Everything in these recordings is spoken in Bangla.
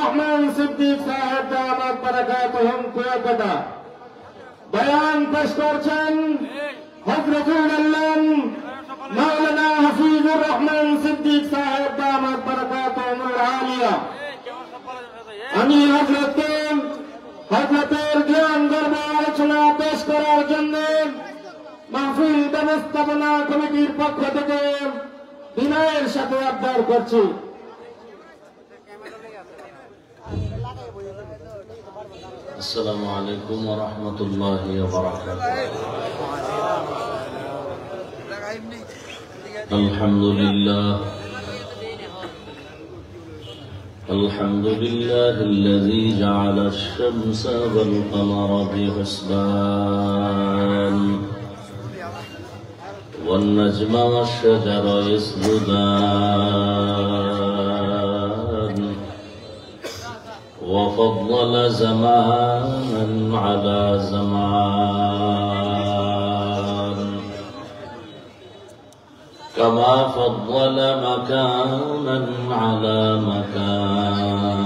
রহমান সিদ্দিক সাহেব দামাত বারাকাতুহুম কুয়াকাটা বয়ান পেশ করছেন হযরতুল আল্লাহ মাওলানা হাফিজুর রহমান সিদ্দিক সাহেব দামাত বারাকাতুহুম আলিয়া। আমি হযরতের জ্ঞান গর্ব আলোচনা পেশ করার জন্য মাহফিল ব্যবস্থাপনা কমিটির পক্ষ থেকে বিনয়ের সাথে আবদার করছি। السلام عليكم ورحمة الله وبركاته. الحمد لله الذي جعل الشمس والقمر بحسبان والنجم والشجر يسجدان وفضل زمانا على زمان كما فضل مكانا على مكان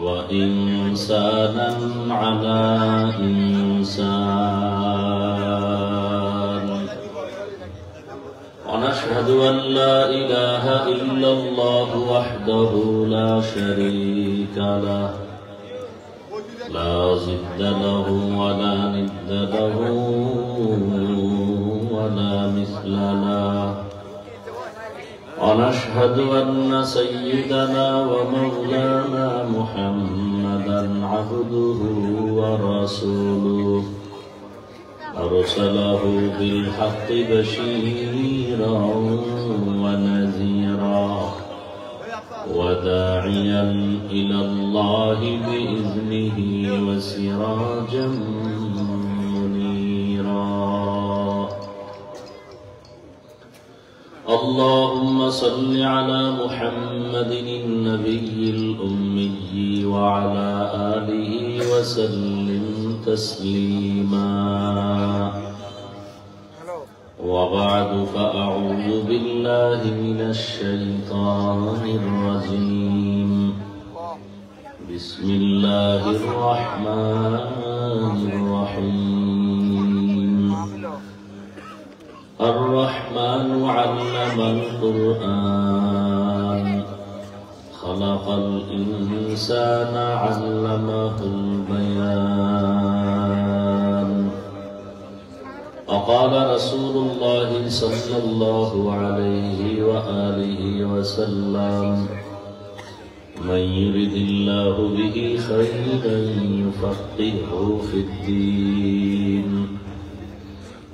وإنسانا على إنسان. ونشهد أن لا إله إلا الله وحده لا شريك له لا ضد له ولا ند له ولا مثل له. ونشهد أن سيدنا ومولانا محمدا عبده ورسوله أرسله بالحق بشيرا ونذيرا وداعيا إلى الله بإذنه وسراجا منيرا. اللهم صل على محمد النبي الأمي وعلى آله وسلم تسليما. وبعد فأعوذ بالله من الشيطان الرجيم. بسم الله الرحمن الرحيم. الرحمن علم القرآن خلق الإنسان علمه البيان. وقال رسول الله صلى الله عليه وآله وسلم من يرد الله به خيرا يفقهه في الدين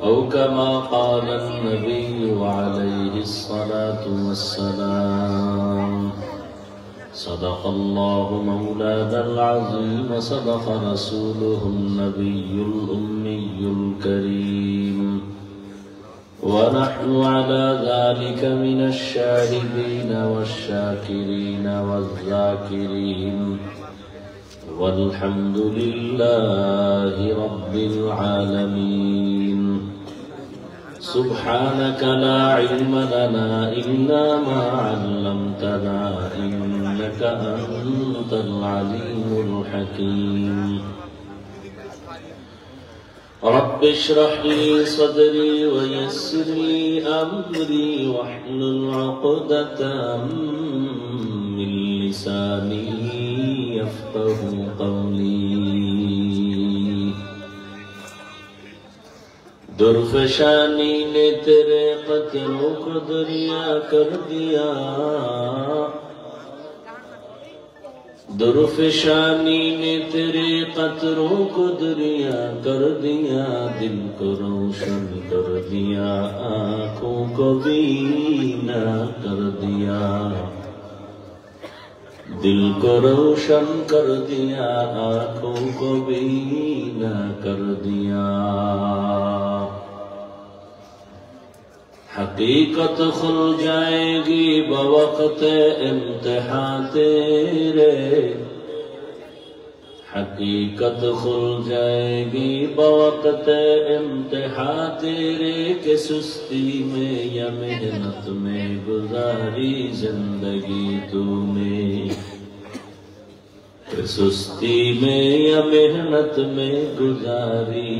أو كما قال النبي عليه الصلاة والسلام. صدق الله مولانا العظيم وصدق رسوله النبي الأمي الكريم. ونحن على ذلك من الشاهدين والشاكرين والذاكرين والحمد لله رب العالمين. سبحانك لا علم لنا إلا ما علمتنا إنك أنت العليم الحكيم. رب اشرح لي صدري ويسر لي أمري واحلل عقدة من لساني يفقه قولي. درفشانی نے تیرے قطروں کو دریا کر دیا. درفشانی نے تیرے قطروں کو دریا کر دیا. دل کو روشن کر دیا آنکھوں کو بینا کر دیا. دل کو روشن کر دیا آنکھوں کو بینا کر دیا. حقیقت کھل جائے گی بوقت امتحان تیرے. हकीकत खुल जाएगी बवक्त इम्तिहा तेरे के सुस्ती में या मेहनत में गुजारी जिंदगी तूने, सुस्ती में या मेहनत में गुजारी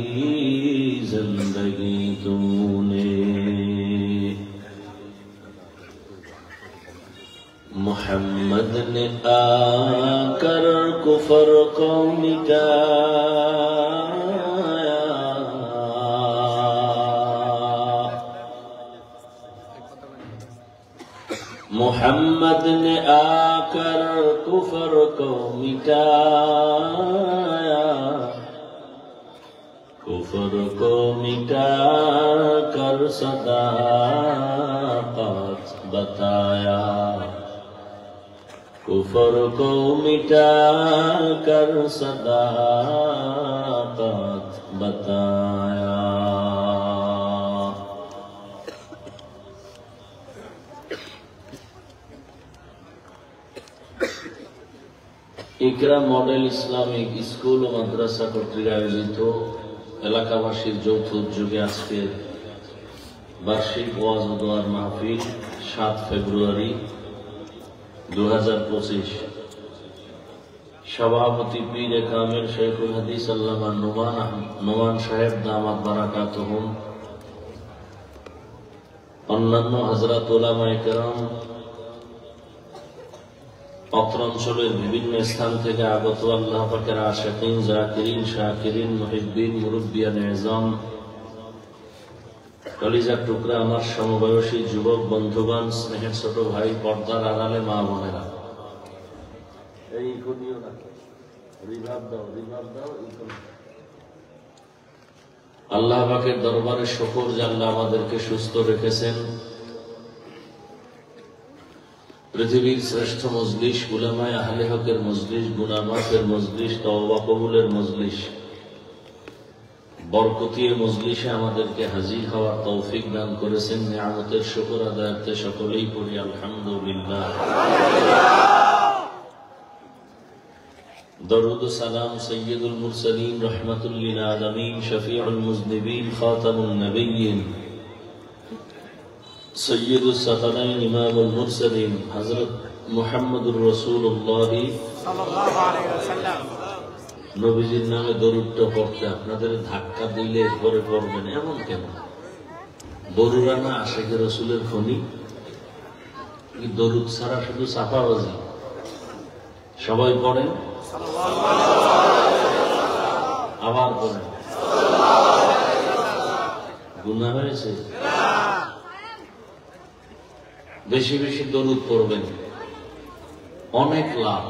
जिंदगी तूने। मोहम्मद ने आकर कुफर को मिटाया, मोहम्मद ने आकर कुफर को मिटाया, कुफर को मिटा कर सदाकत बताया, कुफर को मिटा कर सदाकत बताया। ইকরা মডেল ইসলামিক স্কুল ও মাদ্রাসা কর্তৃক আয়োজিত এলাকাবাসীর যৌথ উদ্যোগে আজকে বার্ষিক ওয়াজ ও দোয়ার মাহফিল 7 ফেব্রুয়ারি 2025। সভাপতি পীর কামিল শেখুল হাদিস আল্লামা নোমান সাহেব দামাত বারাকাতুহুম, অন্যান্য হযরত উলামায়ে কেরাম, অত্র অঞ্চলের বিভিন্ন স্থান থেকে আগত আল্লাহ পাকের আশিকিন, জাকিরিন, শাকিরিন, মুহিব্বিন, মুরব্বিয়ান এযম, কলিজার টুকরা আমার সমবয়সী যুবক বন্ধুগণ, স্নেহের ছোট ভাই, পর্দার আড়ালে মা বোনেরা, এই ইকোনিও না রিভাব দাও আল্লাহ পাকের দরবারে শুকর যে আল্লাহ আমাদেরকে সুস্থ রেখেছেন। পৃথিবীর শ্রেষ্ঠ মজলিস, উলামায়ে আহলে হকের মজলিস, গুনাহ মাফের মজলিস, তওবা কবুলের মজলিস, বরকতীয় মজলিসে আমাদেরকে হাজির হওয়ার তৌফিক দান করেছেন। নিয়ামতের শুকর আদায়ার্থে সকলেই পড়ি আলহামদুলিল্লাহ। দরুদ ও সালাম সাইয়্যিদুল মুরসালিন রাহমাতুল লিল আলামিন শফিউল মুযনিবিন খাতামুন নবিয়্যিন সৈয়দুস সাকালাইন ইমামুল মুরসালিন হযরত মুহাম্মদুর রাসূলুল্লাহ সাল্লাল্লাহু আলাইহি ওয়াসাল্লাম। নবীজির নামে দরুদটা পড়তে আপনাদের ধাক্কা দিলে পরে পড়বেন এমন কেন? বরুরা না আশিকে রাসূলের খনি? কি দরুদ ছাড়া শুধু সাফাবাজি? সবাই পড়েন আবার পড়েন, গুনাহ হয়েছে? বেশি বেশি দরুদ পড়বেন, অনেক লাভ।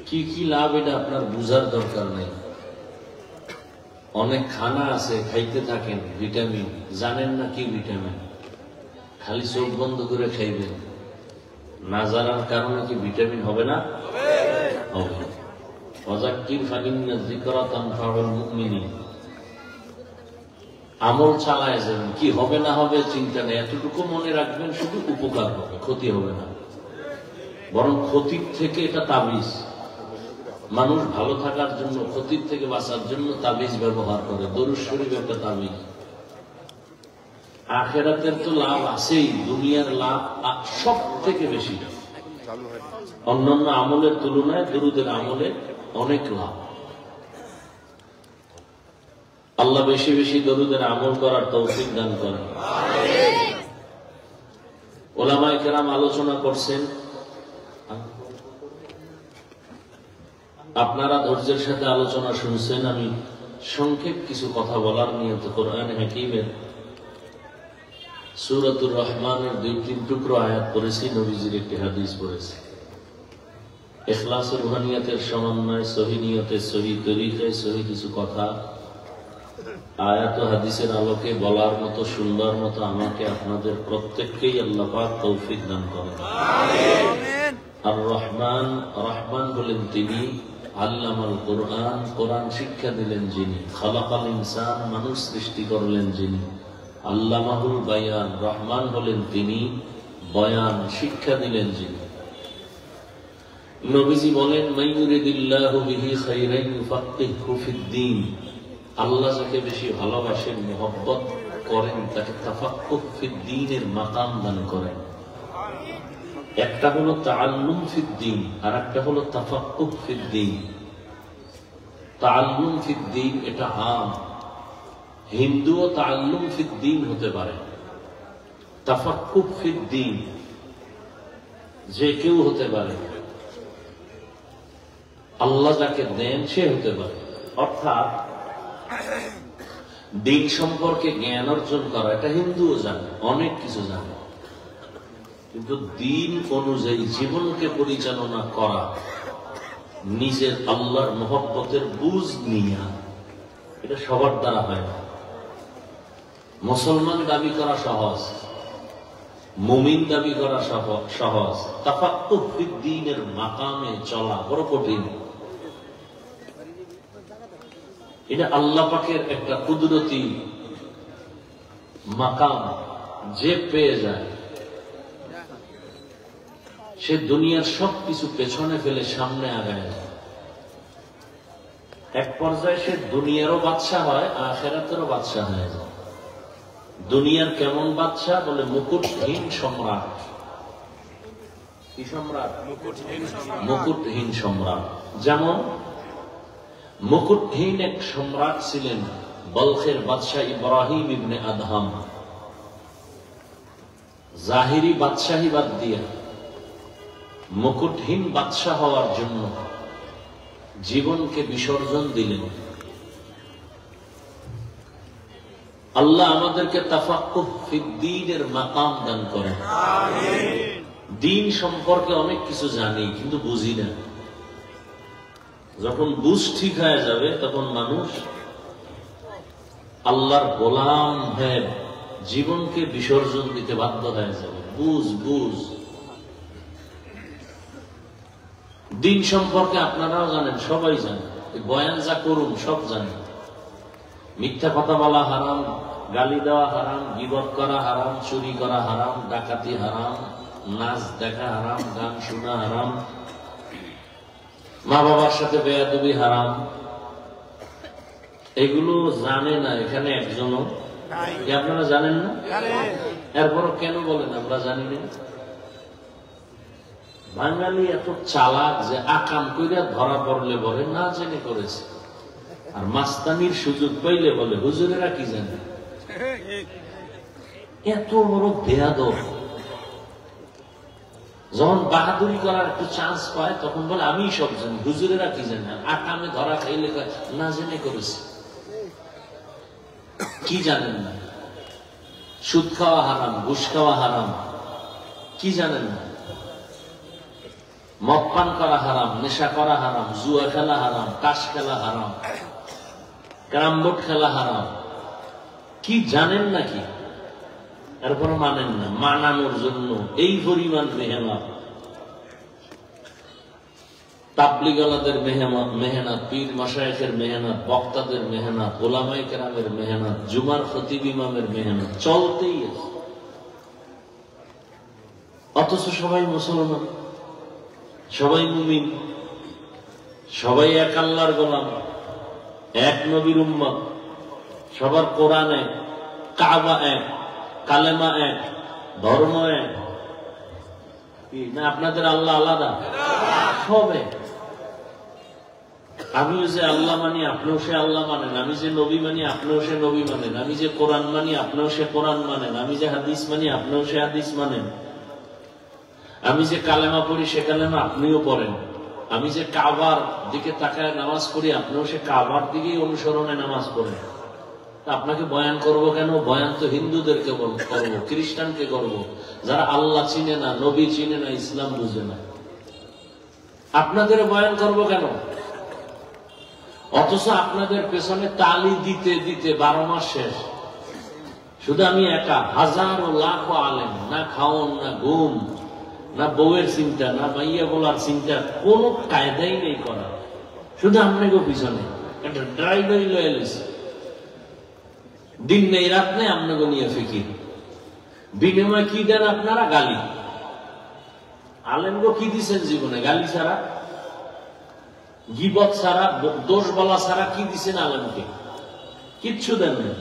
কি কি লাভ এটা আপনার বুঝার দরকার নেই। অনেক খানা আছে, খাইতে থাকেন, ভিটামিন জানেন না কি ভিটামিন, খালি চোখ বন্ধ করে খাইবেন। না জানার কারণে কি ভিটামিন হবে না? হবে। ওয়াযাক্কির ফাইন্না যিকরা তানফাউল মুমিনিন। আমল চালায় যাবেন, কি হবে না হবে চিন্তা নেই, এতটুকু মনে রাখবেন শুধু উপকার হবে, ক্ষতি হবে না। বরং ক্ষতির থেকে এটা তাবিজ। মানুষ ভালো থাকার জন্য, ক্ষতির থেকে বাঁচার জন্য তাবিজ ব্যবহার করে। দরুদ শরীফ একটা তাবিজ। আখিরাতের তো লাভ আছেই, দুনিয়ার লাভ সব থেকে বেশি। অন্যান্য আমলের তুলনায় দরুদের আমলে অনেক লাভ। আল্লাহ বেশি বেশি দরুদের আমল করার তৌফিক দান করেন। উলামায়ে কেরাম আলোচনা করছেন, আপনারা ধৈর্যের সাথে আলোচনা শুনছেন। আমি সংক্ষেপ কিছু কথা বলার নিয়ত কোরআন হাকিমের সূরাতুর রহমানের 2-3 টুকরো আয়াত পড়েছি, নবীজির একটি হাদিস পড়েছি। ইখলাসের রুহানিয়াতের সমন্বয়, সহি নিয়তে, সহি তরিকায়, সহি কিছু কথা আয়াত ও হাদিসের আলোকে বলার মতো, শুনবার মতো আমাকে আপনাদের প্রত্যেককেই আল্লাহ পাক তৌফিক দান করেন। আমিন। আর রহমান, রহমান বলেন তিনি, আল্লামাল কোরআন, কোরআন শিক্ষা দিলেন যিনি, খালাকাল ইনসান, মানুষ সৃষ্টি করলেন যিনি, আল্লামাহুল বায়ান, রহমান হলেন তিনি, বয়ান শিক্ষা দিলেন যিনি। নবীজি বলেন, মাইয়ুরিদিল্লাহু বিহি খাইরান ইউফাক্কিহহু ফিদ্দীন। আল্লাহ যাকে বেশি ভালোবাসেন, মহব্বত করেন, তাকে তাফাক্কুহ ফিদ্দীনের মাকাম দান করেন। একটা হলো তাআল্লুম ফিদ্দীন, আর একটা হলো তাফাক্কুহ ফিদ্দীন। তাআল্লুম ফিদ্দীন এটা আম, হিন্দুও তাআল্লুম ফিদ্দীন হতে পারে। তাফাক্কুহ ফিদ্দীন যে কেউ হতে পারে, আল্লাহ যাকে দেন সে হতে পারে। অর্থাৎ দিন সম্পর্কে জ্ঞান অর্জন করা, এটা হিন্দুও জানে, অনেক কিছু জানে, কিন্তু দিন অনুযায়ী জীবনকে পরিচালনা করা, নিজের আল্লাহর মহব্বতের বুঝ নিয়া, এটা সবার দ্বারা হয় না। মুসলমান দাবি করা সহজ, মুমিন দাবি করা সহজ, তাফাক্কুহ ফিদ্দীনের মাকামে চলা বড় কঠিন। এটা আল্লাহ পাকের একটা কুদরতি মাকাম, যে পেয়ে যায় সে দুনিয়ার সবকিছু পেছনে ফেলে সামনে আগায়। এক পর্যায়ে সে দুনিয়ারও বাদশা হয়, আখিরাতেরও বাদশা হয়ে যায়। দুনিয়ার কেমন বাদশা? বলে মুকুটহীন সম্রাট। কি সম্রাট? মুকুটহীন সম্রাট। যেমন মুকুটহীন এক সম্রাট ছিলেন বলখের বাদশাহ ইব্রাহিম ইবনে আদহাম। জাহিরি বাদশাহী বাদ দিয়া মুকুটহীন বাদশাহ হওয়ার জন্য জীবনকে বিসর্জন দিলেন। আল্লাহ আমাদেরকে তাফাক্কুহ ফিদ্দীনের মাকাম দান করেন। দিন সম্পর্কে অনেক কিছু জানি, কিন্তু বুঝি না। যখন বুঝ ঠিক হয়ে যাবে, তখন মানুষ আল্লাহর গোলাম হয়ে জীবনকে বিসর্জন দিতে বাধ্য হয়ে যাবে। বুঝ বুঝ দিন সম্পর্কে আপনারাও জানেন, সবাই জানেন, বয়ান যা করুন সব জানেন। মিথ্যা কথা বলা হারাম, গালি দেওয়া হারাম, গীবত করা হারাম, চুরি করা হারাম, ডাকাতি হারাম, নাচ দেখা হারাম, গান শোনা হারাম, মা বাবার সাথে বেয়াদবি হারাম। এগুলো জানে না এখানে একজনও। আপনারা জানেন না? এরপরও কেন বলেন আমরা জানি না? বাঙালি এত চালাক যে আকাম কইরা ধরা পড়লে বলে না জেনে করেছে, আর মাস্তানির সুযোগ পাইলে বলে হুজুরেরা কি জানে। এত বড় বেয়াদব। যখন বাহাদুরি করার একটু চান্স পায় তখন বলে আমি সব জানি, হুজুরেরা কি জানে। আকামে ধরা খাইলে না জেনে করেছে। কি জানেন না? সুদ খাওয়া হারাম, ঘুষ খাওয়া হারাম, কি জানেন না? মদ পান করা হারাম, নেশা করা হারাম, জুয়া খেলা হারাম, তাস খেলা হারাম, ক্যারাম বোর্ড খেলা হারাম, কি জানেন নাকি? এরপর মানেন না। মানানোর জন্য এই পরিমাণ মেহনত, তাবলিগওয়ালাদের মেহনত, পীর মাশায়েখের মেহনত, বক্তাদের মেহনত, ওলামায়ে কেরামের মেহনত, জুমার খতিব ইমামের মেহনত চলতেই আছে। অথচ সবাই মুসলমান, সবাই মুমিন, সবাই এক আল্লাহর গোলাম, এক নবীর উম্মত, সবার কোরআন এক, কাবা এক, কালেমা এক, ধর্ম এক। না আপনাদের আল্লাহ আলাদা? সব এক। আমিও যে আল্লাহ মানি, আপনিও সে আল্লাহ মানেন। আমি যে নবী মানি, আপনিও সে নবী মানেন। আমি যে কোরআন মানি, আপনিও সে কোরআন মানেন। আমি যে হাদিস মানি, আপনিও সে হাদিস মানেন। আমি যে কালেমা পড়ি, সে কালেমা আপনিও পড়েন। আমি যে কাবার দিকে তাকায় নামাজ পড়ি, আপনিও সে কাবার দিকেই অনুসরণে নামাজ পড়েন। আপনাকে বয়ান করব কেন? বয়ান তো হিন্দুদেরকে করব, খ্রিস্টানকে করব, যারা আল্লাহ চিনে না, নবী চিনে না, ইসলাম বুঝে না। আপনাদের বয়ান করব কেন? অথচ আপনাদের পেছনে তালি দিতে দিতে 12 মাস শেষ। শুধু আমি একা, হাজারো লাখো আলেম, না খাওন, না ঘুম, না বউয়ের চিন্তা, না মাইয়া বলার চিন্তা, কোন কায়দাই নেই করা। শুধু আপনাকে পিছনে একটা ড্রাইভারি লয়েছে, দিন নেই রাত নেই আপনাকে নিয়ে ফিকির। বিনিময় কি দেন আপনারা? গালি। আলেমগো কি দিছেন জীবনে? গালি ছাড়া, গীবত ছাড়া, দোষ বলা ছাড়া কি দিছেন আলেমকে? কিচ্ছু দেন না।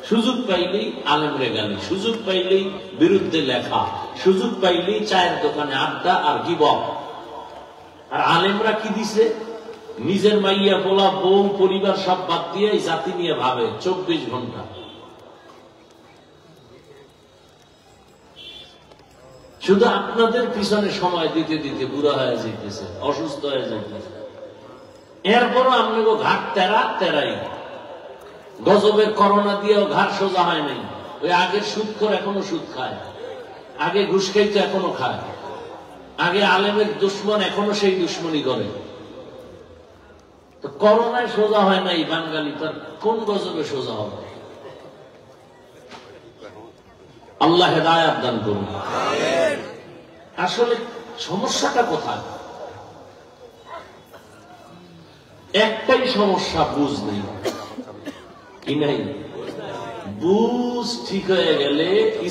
সুযোগ পাইলেই আলেমরে গালি, সুযোগ পাইলেই বিরুদ্ধে লেখা, সুযোগ পাইলেই চায়ের দোকানে আড্ডা আর গীবত। আর আলেমরা কি দিছে? নিজের মাইয়া, পোলা, বউ, পরিবার সব বাদ দিয়ে জাতি নিয়ে ভাবে 24 ঘন্টা। শুধু আপনাদের পিছনে সময় দিতে দিতে বুড়া হয়ে যাইতেছে, অসুস্থ হয়ে যাইতেছে। এরপরও আপনাকে ঘাট তেরাই। গজবের করোনা দিয়েও ঘাট সোজা হয় নাই। ওই আগের সুদখোর এখনো সুদ খায়, আগে ঘুষ খাইতো এখনো খায়, আগে আলেমের দুশ্মন এখনো সেই দুশ্মনী করে। তো করোনায় সোজা হয় নাই বাঙালি, তার কোন গজবে সোজা হবে? আল্লাহ হেদায়াত দান করুন। আসলে সমস্যাটা কোথায়? একটাই সমস্যা, বুঝ নেই। কি নাই? বুঝ ঠিক হয়ে গেলে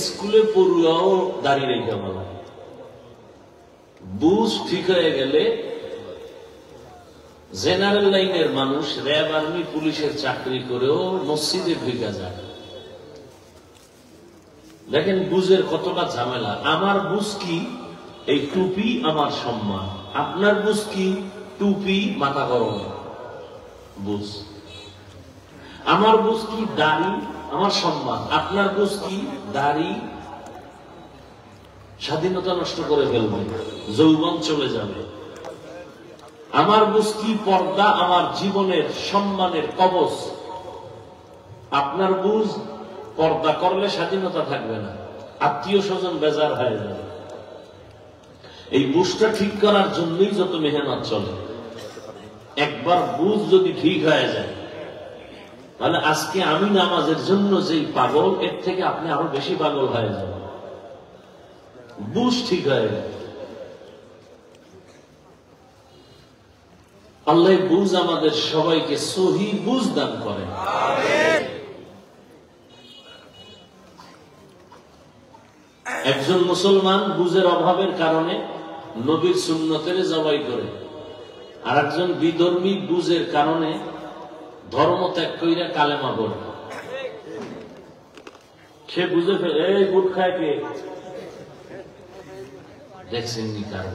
স্কুলে পড়ুয়াও দাঁড়িয়ে রেখে বলা, বুঝ ঠিক হয়ে গেলে জেনারেল লাইনের মানুষ র্যাব, আর্মি, পুলিশের চাকরি করেও মসজিদে ঢুকে যায়। দেখেন বুঝের কতটা ঝামেলা। আমার বুঝ কি? এই টুপি আমার সম্মান। আপনার বুঝ কি? টুপি মাথা গরম বুঝ। আমার বুঝ কি? দাড়ি আমার সম্মান। আপনার বুঝ কি? দাড়ি স্বাধীনতা নষ্ট করে ফেলবে, যৌবন চলে যাবে। আমার বুঝ কি? পর্দা আমার জীবনের সম্মানের কবচ। আপনার বুঝ পর্দা করলে স্বাধীনতা থাকবে না, আত্মীয় স্বজন বেজার হয়ে যাবে। এই বুঝটা ঠিক করার জন্যই যত মেহনত চলে। একবার বুঝ যদি ঠিক হয়ে যায়, তাহলে আজকে আমি নামাজের জন্য যেই পাগল, এর থেকে আপনি আরো বেশি পাগল হয়ে যাবেন। বুঝ ঠিক হয়ে যায়। আল্লাহ বুঝ আমাদের সবাইকে সহি বুঝ দান করেন। একজন মুসলমান বুঝের অভাবের কারণে নবীর সুন্নতের জবাই করে, আর একজন বিধর্মী বুঝের কারণে ধর্ম ত্যাগ কইরা কালেমা পড়ে। সে বুঝে ফেলে, এই বুট খায় কে? দেখছেন নি কারণ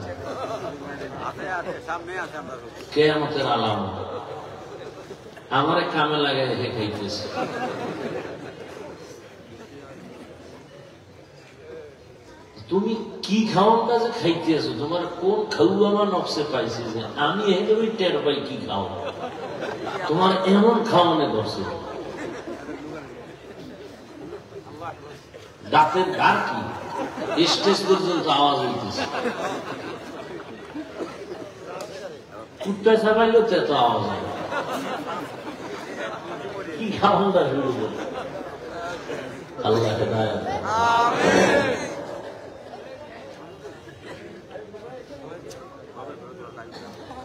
কিয়ামতের আলামত। আমারে কামে লাগাই হে খাইতেছে। তুমি কি খাওয়ান কাজে খাইতে আছো? তোমার কোন খাওয়ানো নকশে পাইছে যে আমি এভাবে টের পাই কি খাও? তোমার এমন খাওয়ানো করছে। দাঁতের গার কি স্টেজ পর্যন্ত আওয়াজ হইতেছে। কুত্তা ছাপাইল এত আওয়াজ হয়। কি খাওয়ানটা শুরু করে? আল্লাহ হেদায়েত।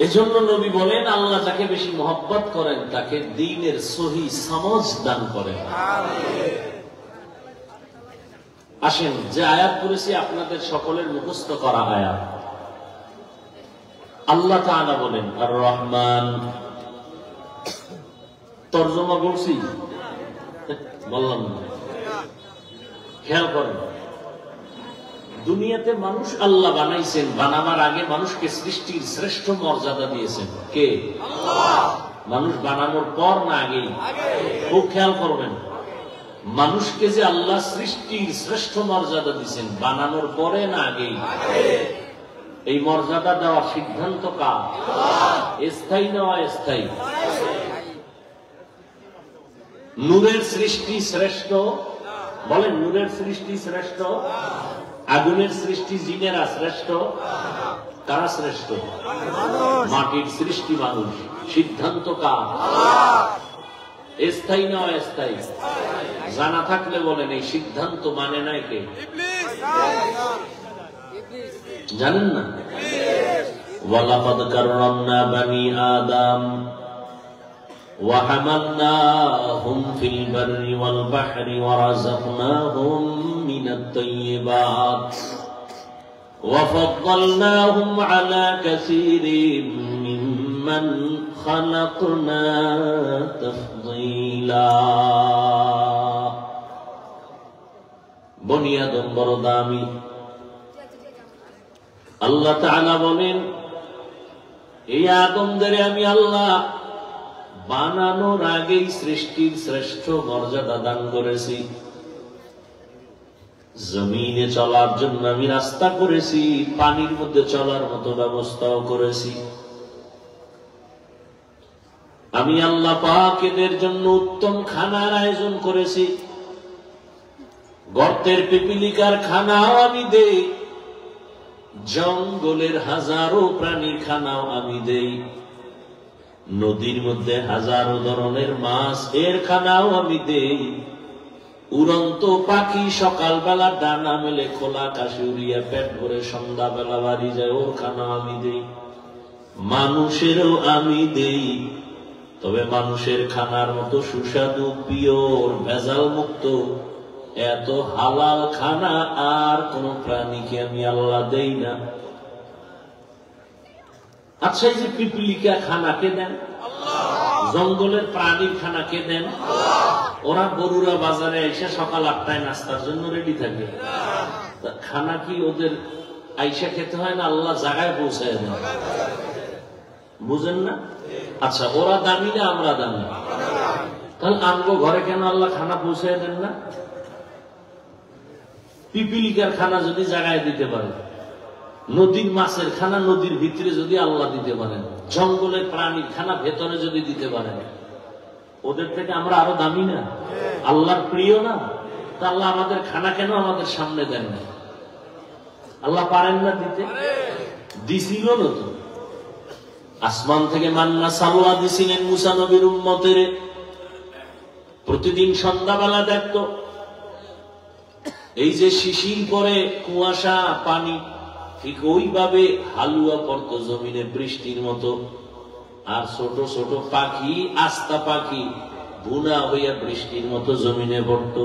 এজন্য নবী বলেন, আল্লাহ যাকে বেশি মহব্বত করেন তাকে দ্বীনের সহি সমঝ দান করেন। আসেন, যে আয়াত পড়েছি আপনাদের সকলের মুখস্থ করা আয়াত। আল্লাহ তাআলা বলেন আর রহমান। তর্জমা বলছি, বললাম না, খেয়াল করেন। দুনিয়াতে মানুষ আল্লাহ বানাইছেন, বানাবার আগে মানুষকে সৃষ্টির শ্রেষ্ঠ মর্যাদা দিয়েছেন কে? আল্লাহ। মানুষ বানানোর পর না আগে? খুব খেয়াল করবেন, মানুষকে যে আল্লাহ সৃষ্টির শ্রেষ্ঠ মর্যাদা দিয়েছেন, বানানোর পরে না আগে? এই মর্যাদা দেওয়ার সিদ্ধান্ত কার? স্থায়ী না অস্থায়ী? নূরের সৃষ্টি শ্রেষ্ঠ? বলেন, নূরের সৃষ্টি শ্রেষ্ঠ? আগুনের সৃষ্টি জিনেরা শ্রেষ্ঠ? কারা শ্রেষ্ঠ? মাটির সৃষ্টি মানুষ। সিদ্ধান্ত কার? স্থায়ী না অস্থায়ী? জানা থাকলে বলেন, এই সিদ্ধান্ত মানে নাই কে? জানেন না? ওয়ালাকাদ কাররামনা বানি আদম ওয়া হামালনাহুম ফিল বাররি ওয়াল বাহরি ওয়া রাযাকনাহুম মিনাত তাইয়্যিবাত। وفضلناهم على كثير ممن خلقنا تفضيلا বনি আদম বড় দামি। আল্লাহ তাআলা বলেন, এই আদমদের আমি আল্লাহ বানানোর আগেই সৃষ্টির শ্রেষ্ঠ মর্যাদা দান করেছি। জমিনে চলার জন্য আমি রাস্তা করেছি, পানির মধ্যে চলার মতো ব্যবস্থাও করেছি। আমি আল্লাহ পাক এদের জন্য উত্তম খানার আয়োজন করেছি। গর্তের পিপিলিকার খানাও আমি দেই, জঙ্গলের হাজারো প্রাণীর খানাও আমি দেই, নদীর মধ্যে হাজারো ধরনের মাছ এর খানাও আমি দেই, উড়ন্ত পাখি সকালবেলা ডানা মেলে খোলা আকাশে উড়িয়া পেট ভরে সন্ধ্যাবেলা বাড়ি যায়, ওর খানা আমি দেই। মানুষেরও আমি দেই, তবে মানুষের খানার মতো সুস্বাদু পিওর ভেজাল মুক্ত এত হালাল খানা আর কোন প্রাণীকে আমি আল্লাহ দেই না। আচ্ছা, এই যে পিপিলিকা খানা কে দেন? জঙ্গলের প্রাণীর খানা কে দেন? ওরা বরুরা বাজারে এসে সকাল 8টায় নাস্তার জন্য রেডি থাকে। খানা কি ওদের আইসা খেতে হয় না আল্লাহ জায়গায় পৌঁছায় দেন? বুঝেন না? আচ্ছা, ওরা দামি না আমরা দামি? তাহলে আমগো ঘরে কেন আল্লাহ খানা পৌঁছায় দেন না? পিপিলিকার খানা যদি জায়গায় দিতে পারে, নদীর মাছের খানা নদীর ভিতরে যদি আল্লাহ দিতে পারেন, জঙ্গলের প্রাণীর খানা ভেতরে যদি দিতে পারেন, ওদের থেকে আমরা আরো দামি না? আল্লাহর প্রিয় না? তা আল্লাহ আমাদের খানা কেন আমাদের সামনে দেন না? আল্লাহ পারেন না দিতে? দিছিল না তো। আসমান থেকে মান্না সালোয়া দিছিলেন মুসা নবীর উম্মতের। প্রতিদিন সন্ধ্যাবেলা দেখতো এই যে শিশির পরে কুয়াশা পানি, ঠিক ওইভাবে হালুয়া পড়তো জমিনে বৃষ্টির মতো, আর ছোট ছোট পাখি, আস্তা পাখি বুনা হইয়া বৃষ্টির মতো জমিনে পড়তো।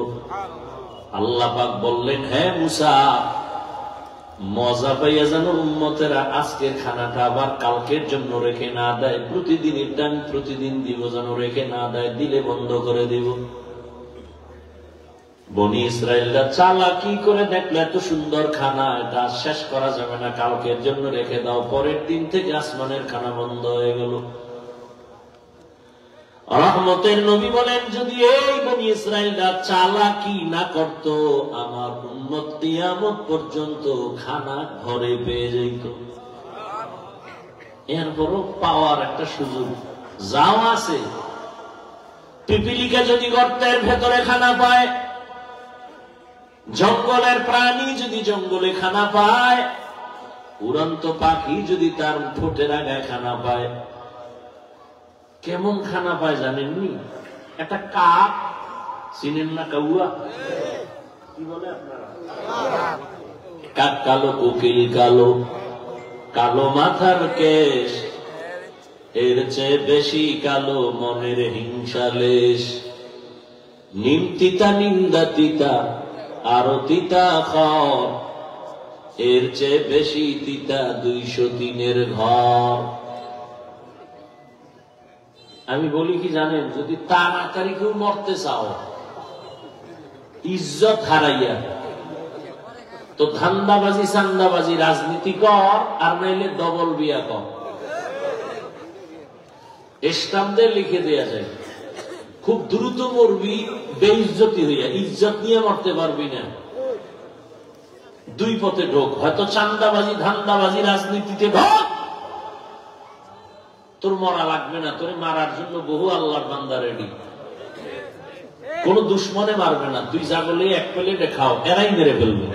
আল্লাহ পাক বললেন, হ্যাঁ মুসা, মজা পাইয়া যেন উম্মতেরা আজকের খানাটা আবার কালকের জন্য রেখে না দেয়, প্রতিদিনের টান প্রতিদিন দিব, যেন রেখে না দেয়, দিলে বন্ধ করে দিব। বনি ইসরায়েলরা চালাকি করে দেখলো এত সুন্দর খানা, এটা শেষ করা যাবে না, কালকের জন্য রেখে দাও। পরের দিন থেকে আসমানের খানা বন্ধ হয়ে গেল। রহমতের নবী বলেন, যদি এই বনি ইসরায়েলরা চালাকি না করত, আমার উম্মত কিয়ামত পর্যন্ত খানা ঘরে পেয়ে যেত। এরপরও পাওয়ার একটা সুযোগ যাও আছে। পিপিলিকা যদি গর্তের ভেতরে খানা পায়, জঙ্গলের প্রাণী যদি জঙ্গলে খানা পায়, উড়ন্ত পাখি যদি তার ঠোঁটের আগায় খানা পায়, কেমন খানা পায় জানেননি? একটা কাক চিনেন না? কাউয়া কি বলে আপনারা? কাক কালো, কোকিল কালো, কালো মাথার কেশ, এর চেয়ে বেশি কালো মনের হিংসা লেশ। নিম তিতা নিন্দা তিতা আরো তিতা খর, এর চেয়ে বেশি তিতা 203-এর ঘর। আমি বলি কি জানেন, যদি তাড়াতাড়ি কেউ মরতে চাও, ইজ্জত হারাইয়া, তো ধান্দাবাজি চান্দাবাজি রাজনীতি কর, আর নাইলে ডবল বিয়া কর। স্টাম্পে লিখে দেয়া যায়, খুব দ্রুত মরবি বেইজ্জতি হইয়া, ইজ্জত নিয়ে মরতে পারবি না। দুই পথে ঢোক, হয়তো চান্দাবাজি ধান্দাবাজি রাজনীতিতে ঢোক, তোর মরা লাগবে না, তোর মারার জন্য বহু আল্লাহর বান্দা রেডি। কোন দুশ্মনে মারবে না, তুই যা বলে এক প্লেটে খাও, এরাই মেরে ফেলবে।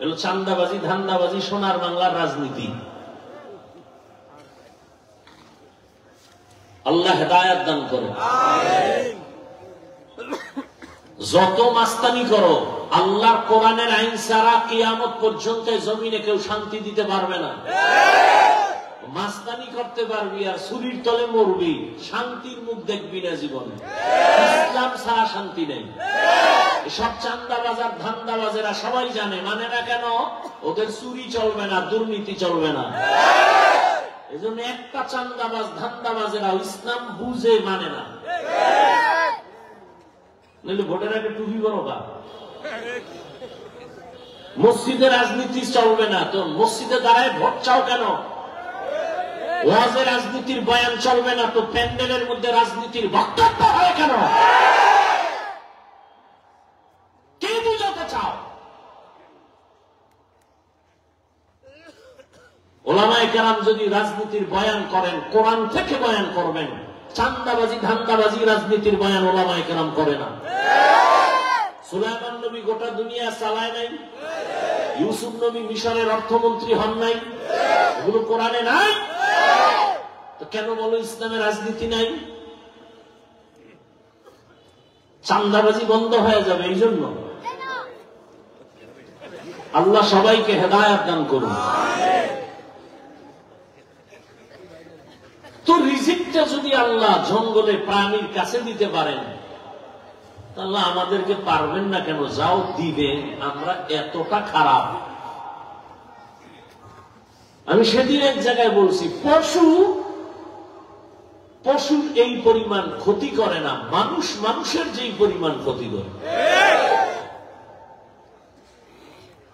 এলো চান্দাবাজি ধান্দাবাজি সোনার বাংলার রাজনীতি। আল্লাহ হেদায়েত দান করে। যত মাস্তানি করো, আল্লাহর কোরআনের আইন ছাড়া কিয়ামত পর্যন্ত জমিনে কেউ শান্তি দিতে পারবে না। মাস্তানি করতে পারবি আর ছুরির তলে মরবি, শান্তির মুখ দেখবি না জীবনে। ইসলাম ছাড়া শান্তি নেই। সব চান্দাবাজার ধান্দাবাজেরা সবাই জানে, মানে না কেন? ওদের চুরি চলবে না, দুর্নীতি চলবে না। এই জন্য একটা চান্দাবাজ ধান্দাবাজেরা ইসলাম বুঝে মানে না। নইলে ভোটের আগে টুপি বড় বা মসজিদে রাজনীতি চলবে না, তো মসজিদে দাঁড়ায় ভোট চাও কেন? ওয়াজে রাজনীতির বয়ান চলবে না, তো প্যান্ডেলের মধ্যে রাজনীতির বক্তব্য হয় কেন? কে বুঝাতে চাও? ওলামায়ে কেরাম যদি রাজনীতির বয়ান করেন, কোরআন থেকে বয়ান করবেন। চান্দাবাজি ধান্দাবাজি রাজনীতির বয়ান ওলামায়ে কেরাম করে না। সুলাইমান নবী গোটা দুনিয়া চালায় নাই, ইউসুফ নবী মিশরের অর্থমন্ত্রী হন নাই, এগুলো কোরআনে নাই। তো কেন বলো ইসলামে রাজনীতি নাই? চান্দাবাজি বন্ধ হয়ে যাবে এই জন্য। আল্লাহ সবাইকে হেদায়েত দান করুন। তো রিজিকটা যদি আল্লাহ জঙ্গলে প্রাণীর কাছে দিতে পারেন, তাহলে আমাদেরকে পারবেন না কেন? যাও দিবেন। আমরা এতটা খারাপ? আমি সেদিন এক জায়গায় বলছি, পশুর এই পরিমাণ ক্ষতি করে না, মানুষ মানুষের যেই পরিমাণ ক্ষতি করে।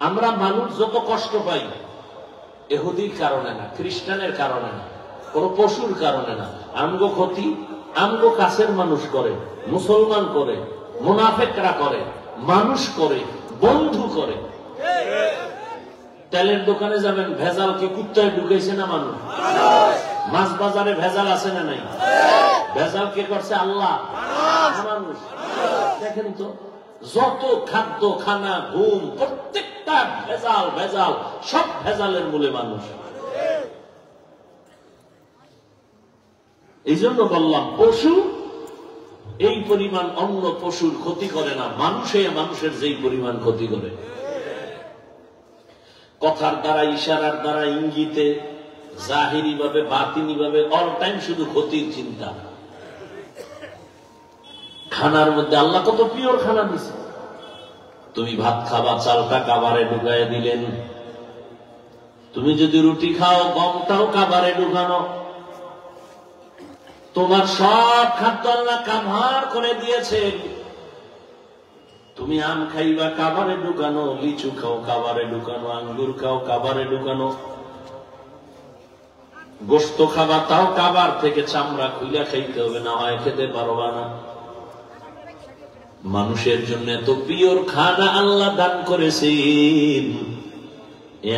আমরা মানুষ যত কষ্ট পাই, ইহুদির কারণে না, খ্রিস্টানের কারণে না, কোন পশুর কারণে না। আমগো ক্ষতি আমগো কাছের মানুষ করে, মুসলমান করে, মুনাফেকরা করে, মানুষ করে, বন্ধু করে। তেলের দোকানে যাবেন, ভেজাল কি কুত্তায় ঢুকাইছে না মানুষ? মাছ বাজারে ভেজাল আছে না নাই? ভেজাল কে করছে? আল্লাহ, মানুষ। দেখেন তো, যত খাদ্য খানা ঘুম প্রত্যেকটা ভেজাল ভেজাল, সব ভেজালের মূলে মানুষ। এই জন্য বললাম, পশু এই পরিমাণ অন্য পশুর ক্ষতি করে না, মানুষের যেই পরিমাণ ক্ষতি করে। কথার দ্বারা, ইশারার দ্বারা, ইঙ্গিতে, জাহিরি ভাবে, বাতিনি ভাবে, অল টাইম শুধু ক্ষতির চিন্তা। খানার মধ্যে আল্লাহ কত পিওর খানা দিছে। তুমি ভাত খাবা, চালটা কাবারে ঢুকায় দিলেন। তুমি যদি রুটি খাও, গমটাও কাবারে ঢুকানো। তোমার সব খাদ্য আল্লাহ কাভার করে দিয়েছেন। তুমি আম খাইবা, কাবারে ঢুকানো, লিচু খাও, কাবারে ঢুকানো, আঙ্গুর খাও, কাবারে ঢুকানো, গোশত খাবা, তাও কাবার থেকে চামড়া খুইলা খাইতে হবে, না হয় খেতে পারবা না। মানুষের জন্য এত পিওর খানা আল্লাহ দান করেছেন,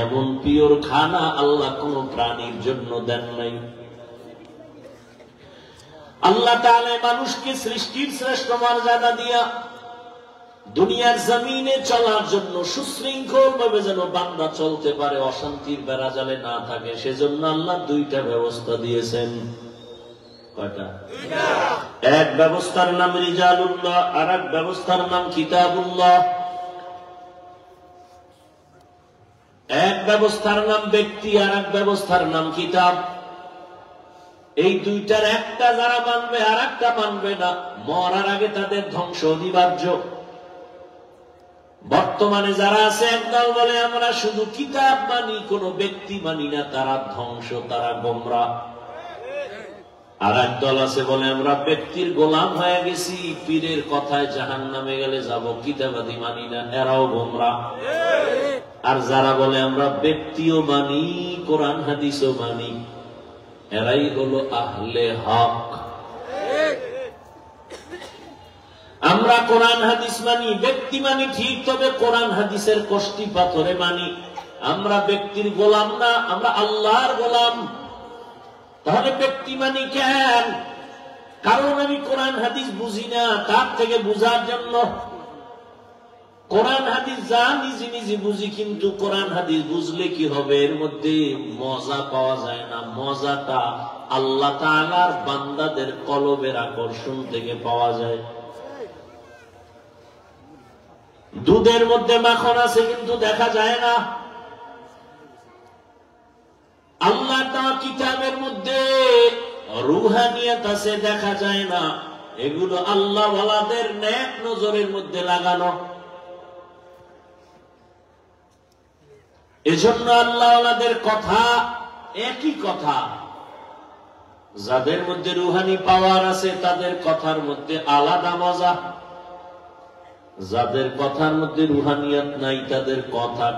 এমন পিওর খানা আল্লাহ কোন প্রাণীর জন্য দেন নাই। আল্লাহ তাআলা মানুষকে সৃষ্টির শ্রেষ্ঠ মর্যাদা দিয়া দুনিয়ার জমিনে চলার জন্য সুশৃঙ্খল ভাবে যেন বান্দা চলতে পারে, অশান্তির বেড়াজালে না থাকে, সেজন্য আল্লাহ দুইটা ব্যবস্থা দিয়েছেন। কয়টা? এক ব্যবস্থার নাম রিজালুল্লাহ, আর এক ব্যবস্থার নাম কিতাবুল্লাহ। এক ব্যবস্থার নাম ব্যক্তি, আর এক ব্যবস্থার নাম কিতাব। এই দুইটার একটা যারা মানবে আর একটা মানবে না, মরার আগে তাদের ধ্বংস অনিবার্য। বর্তমানে যারা আছে, একদল বলে আমরা শুধু কিতাব মানি, কোন ব্যক্তি মানি না, তারা ধ্বংস, তারা গোমরা। আর একদল আছে বলে আমরা ব্যক্তির গোলাম হয়ে গেছি, পীরের কথায় জাহান্নামে গেলে যাব, কিতাবাদি মানি না, এরাও গোমরা। আর যারা বলে আমরা ব্যক্তিও মানি, কোরআন হাদিসও মানি, এরাই হলো আহলে হক। আমরা কোরআন হাদিস মানি, ব্যক্তি মানি ঠিক, তবে কোরআন হাদিসের কষ্টি পাথরে মানি। আমরা ব্যক্তির গোলাম না, আমরা আল্লাহর গোলাম। তাহলে ব্যক্তি মানি কেন? কারণ আমি কোরআন হাদিস বুঝি না, তার থেকে বুঝার জন্য। কোরআন হাদিস যা নিজে নিজে বুঝি, কিন্তু কোরআন হাদিস বুঝলে কি হবে? এর মধ্যে মজা পাওয়া যায় না। মজাটা আল্লাহ তাআলার বান্দাদের কলবের আকর্ষণ থেকে পাওয়া যায়। দুধের মধ্যে মাখন আছে, কিন্তু দেখা যায় না। আল্লাহ তাআলা কিতাবের মধ্যে রুহানিয়াত আছে, দেখা যায় না। এগুলো আল্লাহ ওয়ালাদের নেক নজরের মধ্যে লাগানো। এজন্য আল্লাহ ওয়ালাদের কথা একই কথা। যাদের মধ্যে রুহানি পাওয়ার আছে তাদের কথার মধ্যে আলাদা মজা, যাদের কথার মধ্যে রুহানিয়াত নাই তাদের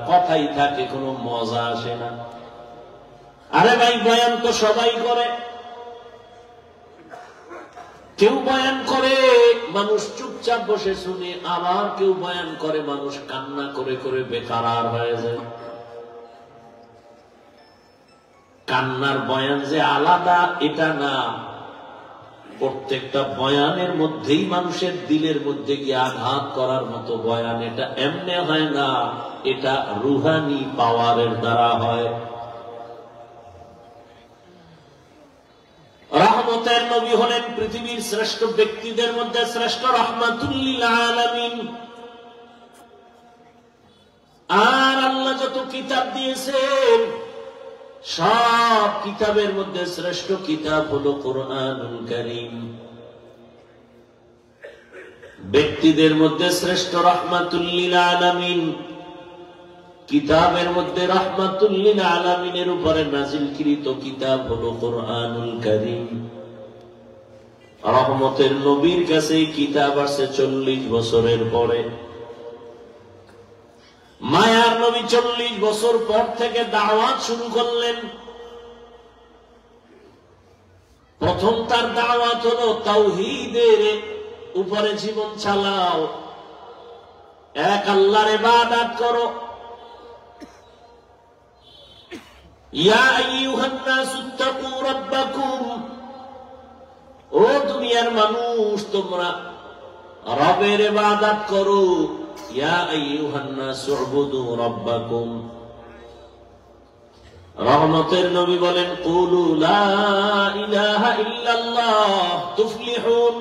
কথাই থাকে, কোনো মজা আসে না। আরে ভাই, বয়ান তো সবাই করে। কেউ বয়ান করে মানুষ চুপচাপ বসে শুনে, আবার কেউ বয়ান করে মানুষ কান্না করে করে বেকার হয়ে যায়। কান্নার বয়ান যে আলাদা এটা না, প্রত্যেকটা বয়ানের মধ্যেই মানুষের দিলের মধ্যে গিয়ে আঘাত করার মতো বয়ান। এটা এমনি হয় না, এটা রুহানি পাওয়ারের দ্বারা হয়। রহমতের নবী হলেন পৃথিবীর শ্রেষ্ঠ ব্যক্তিদের মধ্যে শ্রেষ্ঠ, রাহমাতুল লিল আলামিন। আর আল্লাহ যত কিতাব দিয়েছেন সব কিতাবের মধ্যে শ্রেষ্ঠ কিতাব হলো কুরআনুল কারীম। ব্যক্তিদের মধ্যে শ্রেষ্ঠ রাহমাতুল লিল আলামিন, কিতাবের মধ্যে রাহমাতুল লিল আলামিনের উপরে নাজিলকৃত কিতাব হলো কুরআনুল কারীম। রহমতের নবীর কাছে কিতাব আসছে 40 বছরের পরে। মায়ার নবী 40 বছর পর থেকে দাওয়াত শুরু করলেন। প্রথম তার দাওয়াত হলো তাওহীদের উপরে জীবন চালাও, এক আল্লাহর ইবাদত করো। ইয়া আইয়ুহান নাসু ইত্তাকু রাব্বাকুম, ও দুনিয়ার মানুষ তোমরা রবের ইবাদত করো। ইয়া আইয়ুহান নাসু উবুদু রাব্বাকুম। রহমতের নবী বলেন কুলু লা ইলাহা ইল্লাল্লাহ তুফলিহুন,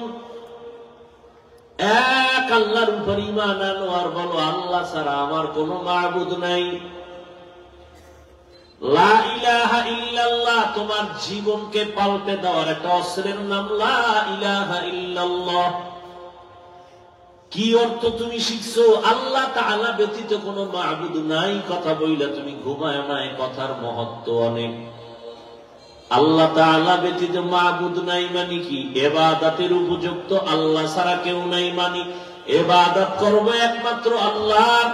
এক আল্লাহর উপর ঈমান আনো আর বলো আল্লাহ ছাড়া আমার কোনো মাবুদ নাই। লা ইলাহা ইল্লাল্লাহ তোমার জীবনকে পাল্টে দেওয়ার একটা অস্ত্রের নাম লা ইলাহা ইল্লাল্লাহ। কি অর্থ তুমি শিখছো? আল্লাহ তাআলা ব্যতীত কোনো মাবুদ নাই কথা বইলা তুমি ঘুমায় না, কথার মহত্ব অনেক। আল্লাহ তাআলা ব্যতীত মাবুদ নাই মানে কি? ইবাদতের উপযুক্ত আল্লাহ ছাড়া কেউ নাই মানে ইবাদত করবে একমাত্র আল্লাহর।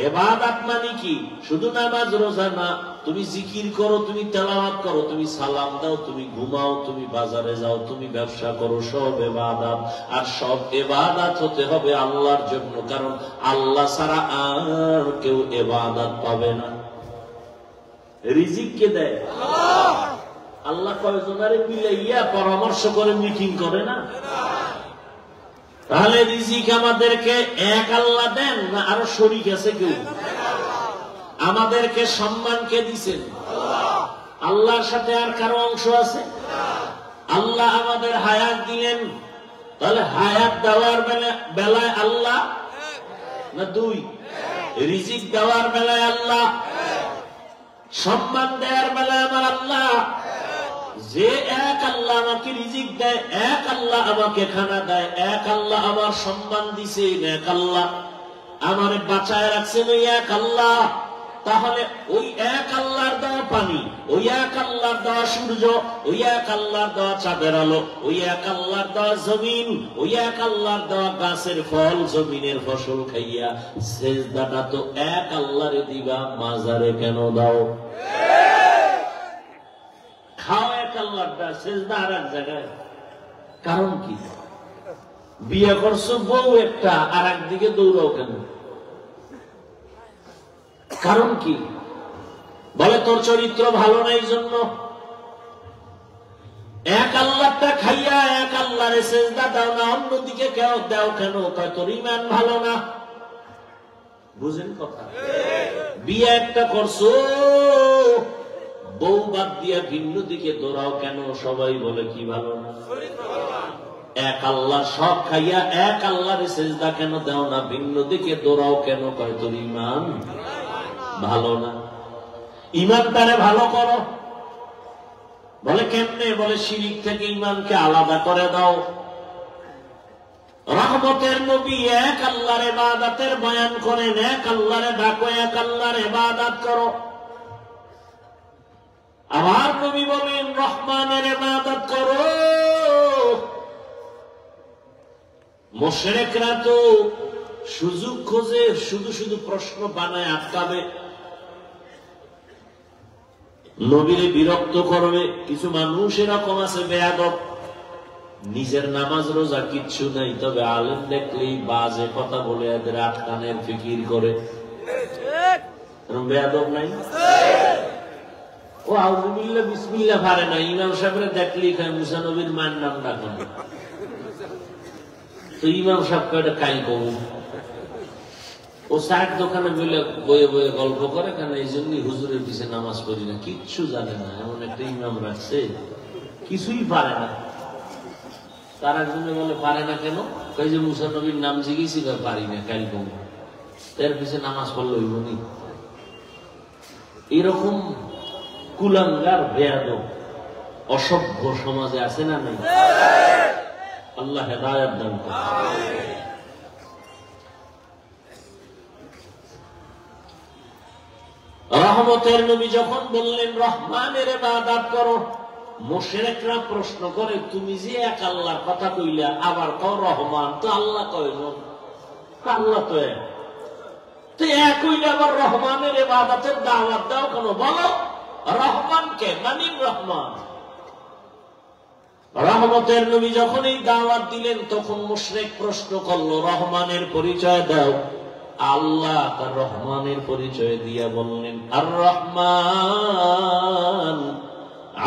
ইবাদত মানে কি? শুধু নামাজ রোজা না, তুমি জিকির করো, তুমি তেলাওয়াত করো, তুমি সালাম দাও, তুমি ঘুমাও, তুমি বাজারে যাও, তুমি ব্যবসা করো, সব ইবাদত। আর সব ইবাদত হতে হবে আল্লাহর জন্য, কারণ আল্লাহ ছাড়া আর কেউ ইবাদত পাবে না। রিজিক কে দেয়? আল্লাহ কয়জনারে মিলাইয়া পরামর্শ করে মিটিং করে না? তাহলে রিজিক আমাদেরকে এক আল্লাহ দেন না আরো শরীক আছে কেউ? আমাদেরকে সম্মান কে দিছেন? আল্লাহর সাথে আর কারো অংশ আছে? আল্লাহ আমাদের হায়াত দিলেন, তাহলে হায়াত দেওয়ার বেলায় আল্লাহ না দুই? রিজিক দেওয়ার বেলায় আল্লাহ, সম্মান দেওয়ার বেলায় আমার আল্লাহ। যে এক আল্লাহ আমাকে রিজিক দেয়, এক আল্লাহ আমাকে খানা দেয়, এক আল্লাহ আমার সম্মান দিছেন, এক আল্লাহ আমারে বাঁচায় রাখছেন, ওই এক আল্লাহ। তাহলে ওই এক আল্লাহর দেওয়া পানি, ওই এক আল্লাহর দেওয়া সূর্য, ওই এক আল্লাহর দেওয়া চাঁদের আলো, ওই এক আল্লাহর দেওয়া জমিন, ওই এক আল্লাহর দেওয়া গাছের ফল, জমিনের ফসল খাইয়া সেজদাটা তো এক আল্লাহরে দিবা, মাজারে কেন দাও? খাও এক আল্লাহটা, সেজদা আর এক জায়গায়। কারণ কি? বিয়ে করছো বউ একটা, আর একদিকে দৌড়াও কেন? কারণ কি? বলে তোর চরিত্র ভালো না, এই জন্য। এক আল্লাহটা খাইয়া এক আল্লাহরে সেজদা দাও না, অন্যদিকে কেউ দাও কেন? কয় তোর ঈমান ভালো না। বুঝেন কথা? বিয়ে একটা করছো, বউ বাদ দিয়া ভিন্ন দিকে দৌড়াও কেন? সবাই বলে কি ভালো না? এক আল্লাহ সব খাইয়া এক আল্লাহরে সেজদা কেন দাও না, ভিন্ন দিকে দৌড়াও কেন? কয় তোর ঈমান ভালো না। ঈমানটারে ভালো করো। বলে কেমনে? বলে শিরিক থেকে ঈমানকে আলাদা করে দাও। রহমতের নবী এক আল্লাহর ইবাদতের বয়ান করেন, এক আল্লাহরে ডাকো, এক আল্লাহর ইবাদত করো। আমার নবী বলেন রহমানের ইবাদত করো। মুশরিকরা তো সুযোগ খোঁজে, শুধু শুধু প্রশ্ন বানায় আটকাবে, নবীরে বিরক্ত করবে। কিছু মানুষ এরকম আছে বেয়াদব, নিজের নামাজ রোজা কিচ্ছু নাই, তবে আলেম দেখলেই বাজে কথা বলে এদের আটকানের ফিকির করে। বেয়াদব নাই? ও আউযুবিল্লাহ বিসমিল্লাহ পারে না, ইমাম সাহেবরে দেখলেই খায় মুসা নবীর মায়ের নাম ডাকে না। তো ইমাম সাহেবকে এটা কাই কবু, ও চায়ের দোকানে বলে বয়ে বয়ে গল্প করে, কেন এই জন্যই হুজুরের পিছে নামাজ পড়ি না। কিচ্ছু জানে না, এমন একটা ইমাম রাখছে কিছুই পারে না। তার একজনে বলে পারে না কেন, কই যে মুসা নবীর নাম জিজ্ঞেসি পারি না, কাই কবু, এর পিছে নামাজ পড়লে হইব নি। এরকম কুলাঙ্গার বেয়াদব অসভ্য সমাজে আছে না নাই? আল্লাহ হেদায়েত দান করুন। রহমতের নবী যখন বললেন রহমানের ইবাদত করো, মুশরিকরা প্রশ্ন করে তুমি যে এক আল্লাহর কথা কইলা, আবার কও রহমান, তো আল্লাহ কয়জন? আল্লাহ তো এক, তো এক হইলে আবার রহমানের ইবাদতের দাওয়াত দাও কেন? বলো রহমানকে, মানিন রহমান। রহমতের নবী যখন এই দাওয়াত দিলেন, তখন মুশরিক প্রশ্ন করলো রহমানের পরিচয় দাও। আল্লাহ তার রহমানের পরিচয় দিয়া বললেন আর রহমান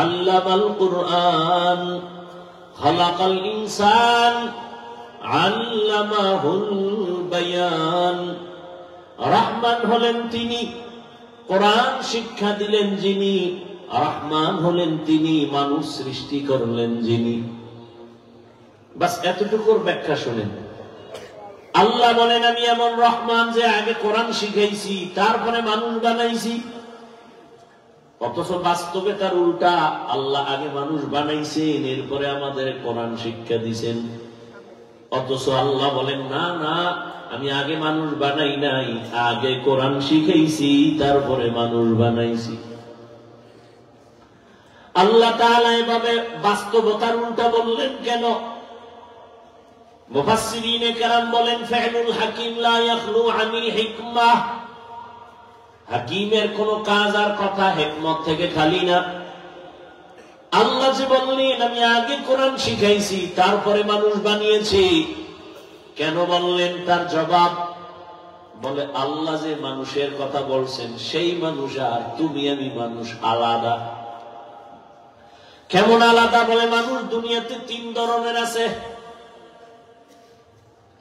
আল্লামাল কুরআন খালাকাল ইনসান আল্লামাহুল বায়ান। রহমান হলেন তিনি, কোরআন শিক্ষা দিলেন যিনি। রহমান হলেন তিনি, মানুষ সৃষ্টি করলেন যিনি। বাস এতটুকুর ব্যাখ্যা শুনেন। আল্লাহ বলেন আমি এমন রহমান যে আগে কোরআন শিখাইছি, তারপরে মানুষ বানাইছি। অথচ বাস্তবে তার উল্টা, আল্লাহ আগে মানুষ বানাইছেন, এরপরে আমাদের কোরআন শিক্ষা দিছেন। অথচ আল্লাহ বলেন না না, আমি আগে মানুষ বানাই নাই, আগে কোরআন শিখাইছি, তারপরে মানুষ বানাইছি। আল্লাহ তাআলা এভাবে বাস্তবতার উল্টা বললেন কেন? মুফাসসিরিনে কেরাম বলেন ফাইলুল হাকিম লা ইয়াখলু আনিল হিকমাহ। হাকিমের কোন কাজ আর কথা হিকমত থেকে খালি না। আল্লাহ যে বললেন আমি আগে কোরআন শিখাইছি, তারপরে মানুষ বানিয়েছি, কেন বললেন? তার জবাব বলে আল্লাহ যে মানুষের কথা বলছেন সেই মানুষ আর তুমি আমি মানুষ আলাদা। কেমন আলাদা? বলে মানুষ দুনিয়াতে তিন ধরনের আছে,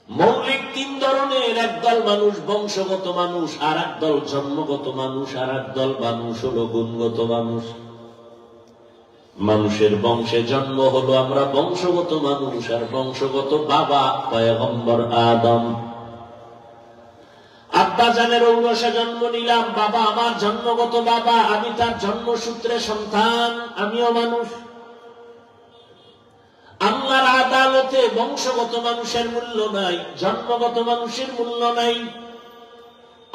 মৌলিক তিন ধরনের। একদল মানুষ বংশগত মানুষ, আর একদল জন্মগত মানুষ, আর একদল মানুষ হলো গুণগত মানুষ। মানুষের বংশে জন্ম হলো আমরা বংশগত মানুষ, আর বংশগত বাবা পয়গম্বর আদম। আব্বা জানের ঔরসে জন্ম নিলাম, বাবা আমার জন্মগত বাবা, আমি তার জন্মসূত্রে সন্তান, আমিও মানুষ। আল্লাহর আদালতে বংশগত মানুষের মূল্য নাই, জন্মগত মানুষের মূল্য নাই।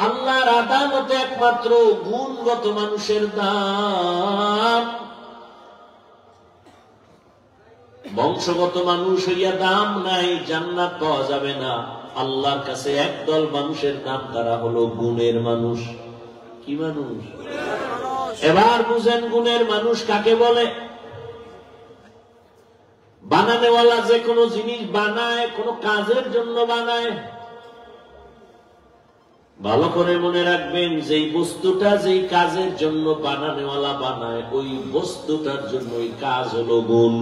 আল্লাহর আদালতে একমাত্র গুণগত মানুষের দাম। বংশগত মানুষ হইয়া দাম নাই, জান্নাত পাওয়া যাবে না। আল্লাহর কাছে একদল মানুষের নাম, তারা হলো গুণের মানুষ। কি মানুষ? এবার বুঝেন গুণের মানুষ কাকে বলে। বানানেওয়ালা যে কোনো জিনিস বানায়, কোন কাজের জন্য বানায়। ভালো করে মনে রাখবেন, যেই বস্তুটা যেই কাজের জন্য বানানেওয়ালা বানায়, ওই বস্তুটার জন্য ওই কাজ হলো গুণ।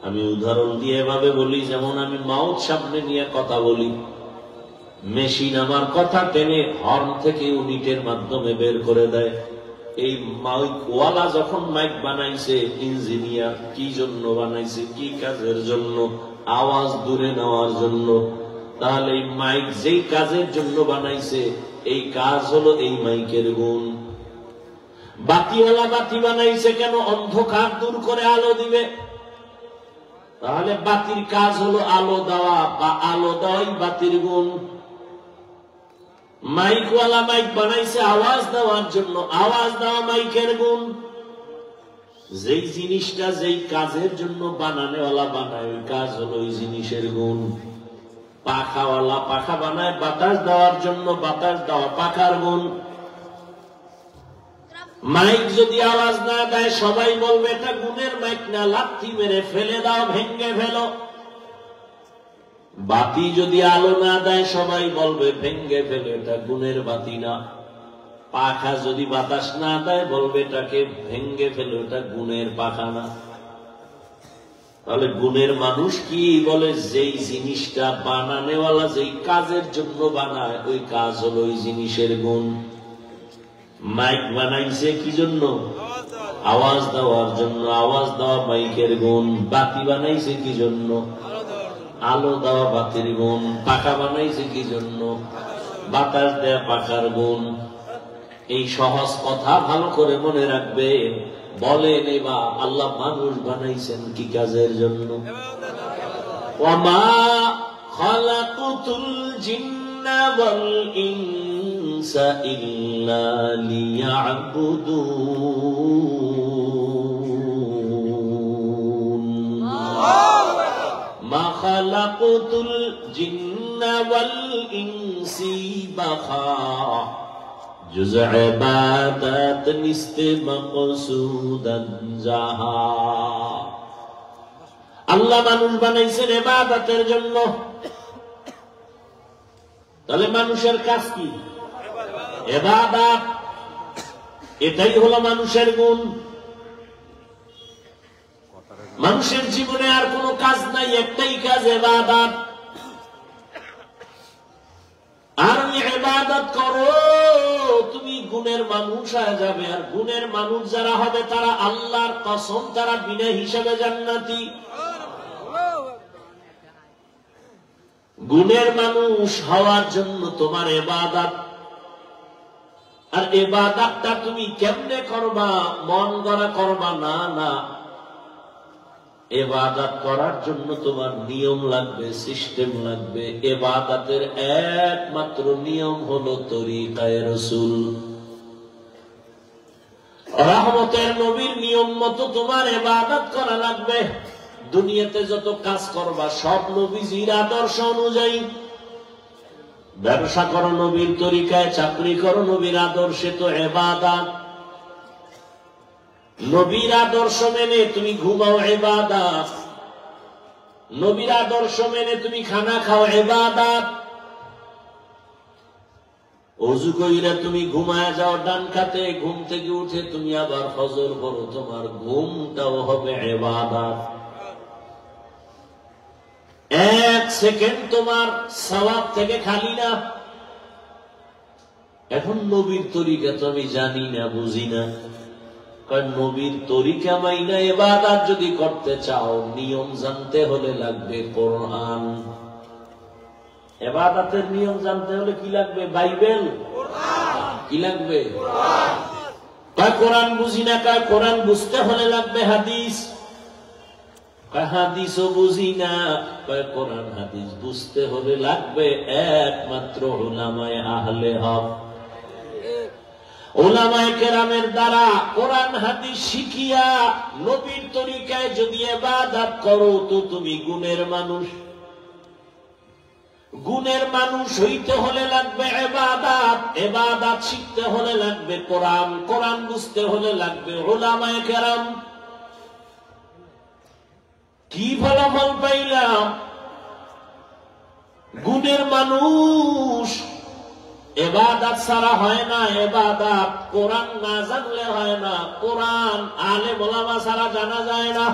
আমি উদাহরণ দিয়ে এভাবে বলি, যেমন আমি মাউথ সামনে নিয়ে কথা বলি, মেশিন আমার কথা টেনে হর্ন থেকে ইউনিটের মাধ্যমে বের করে দেয়। এই মাইক ওয়ালা যখন মাইক বানাইছে, ইঞ্জিনিয়ার কি জন্য বানাইছে? কি কাজের জন্য? আওয়াজ দূরে নেওয়ার জন্য। তাহলে এই মাইক যেই কাজের জন্য বানাইছে, এই কাজ হলো এই মাইকের গুণ। বাতিওয়ালা বাতি বানাইছে কেন? অন্ধকার দূর করে আলো দিবে। তাহলে বাতির কাজ হলো আলো দেওয়া, বা আলো দেওয়াই বাতির গুণ। মাইকওয়ালা মাইক বানাইছে আওয়াজ দেওয়ার জন্য, আওয়াজ দেওয়া মাইকের গুণ। যেই জিনিসটা যেই কাজের জন্য বানানোওয়ালা বানায়, ওই কাজ হলো ওই জিনিসের গুণ। পাখাওয়ালা পাখা বানায় বাতাস দেওয়ার জন্য, বাতাস দেওয়া পাখার গুণ। মাইক যদি আওয়াজ না দেয় সবাই বলবে এটা গুণের মাইক না, লাথি মেরে ফেলে দাও, ভেঙ্গে ফেলো। বাতি যদি আলো না দেয় সবাই বলবে ভেঙ্গে ফেলো, এটা গুণের বাতি না। পাখা যদি বাতাস না দেয় বলবে এটাকে ভেঙ্গে ফেলো, এটা গুণের পাখা না। তাহলে গুণের মানুষ কি বলে? যেই জিনিসটা বানানোওয়ালা যেই কাজের জন্য বানায়, ওই কাজ হলো ওই জিনিসের গুণ। মাইক বানাইছে কি জন্য? আওয়াজ দেওয়ার জন্য, আওয়াজ দেওয়া মাইকের গুণ। বাতি বানাইছে কি জন্য? আলো দেওয়া বাতির গুণ। পাখা বানাইছে কি জন্য? বাতাস দেওয়া পাখার গুণ। এই সহজ কথা ভালো করে মনে রাখবে। বলেন এবার আল্লাহ মানুষ বানাইছেন কি কাজের জন্য? ওয়ামা খালাকুতুল জিন্না ওয়াল ইনসা ইল্লা লিয়াবুদুন। মা খালাকুতুল জিন্না ওয়াল ইনসি বাখা जुज़ इबादत निस्ते मक़सूदन जहा। আল্লাহ মানুষ বানাইছেন ইবাদতের জন্য। তাহলে মানুষের কাজ কি? ইবাদত। এটাই হলো মানুষের গুণ। মানুষের জীবনে আর কোনো কাজ নাই, একটাই কাজ ইবাদত। আর ইবাদত করো, তুমি গুণের মানুষ হয়ে যাবে। আর গুণের মানুষ যারা হবে তারা আল্লাহর কসম তারা বিনা হিসাবে জান্নাতি। গুণের মানুষ হওয়ার জন্য তোমার ইবাদত। আর ইবাদতটা তুমি কেমনে করবা? মন গড়া করবা না, না। ইবাদত করার জন্য তোমার নিয়ম লাগবে, সিস্টেম লাগবে। ইবাদতের একমাত্র নিয়ম হলো তরিকায়ে রাসূল। রহমতের নবীর নিয়ম মতো তোমার ইবাদত করা লাগবে। দুনিয়াতে যত কাজ করবা সব নবীজির আদর্শ অনুযায়ী। ব্যবসা করো নবীর তরিকায়, চাকরি করো নবীর আদর্শে, তো ইবাদত। নবীর আদর্শ মেনে তুমি ঘুমাও, ইবাদত। নবীর আদর্শ মেনে তুমি খানা খাও, ইবাদত। ওযু কইরা তুমি ঘুমায় যাও ডান কাতে, ঘুম থেকে উঠে তুমি আবার ফজর পড়ো, তোমার ঘুমটাও হবে ইবাদত। এক সেকেন্ড তোমার সওয়াব থেকে খালি না। এখন নবীর তরিকা তো আমি জানি না, বুঝি না। নবীর তরিকা মাইনা ইবাদত যদি করতে চাও, নিয়ম জানতে হলে লাগবে কোরআন। ইবাদতের নিয়ম জানতে হলে কি লাগবে? বাইবেল। কি লাগবে? কোরআন বুঝি না। কোরআন বুঝতে হলে লাগবে হাদিস। হাদিসও বুঝি না। কোরআন হাদিস বুঝতে হলে লাগবে একমাত্র উলামায়ে আহলে হক। উলামায়ে কেরামের দ্বারা কোরআন হাদিস শিখিয়া নবীর তরিকায় যদি ইবাদত করো, তো তুমি গুণের মানুষ। গুণের মানুষ হইতে হলে লাগবে ইবাদত। ইবাদত শিখতে হলে লাগবে কোরআন। কোরআন বুঝতে হলে লাগবে উলামায়ে কেরাম। কি ফলাফল পাইলাম? গুণের মানুষ ইবাদত ছাড়া হয় না। ইবাদত কোরআন না জানলে হয় না। কোরআন আলেম ওলামা ছাড়া জানা যায় না।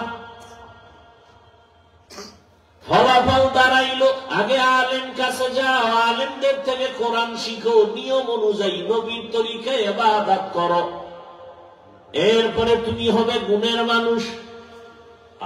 ফলাফল দাঁড়াইলো, আগে আলেম কাছে যাও, আলেমদের থেকে কোরআন শিখো, নিয়ম অনুযায়ী নবীর তরিকায় ইবাদত করো। এরপরে তুমি হবে গুণের মানুষ।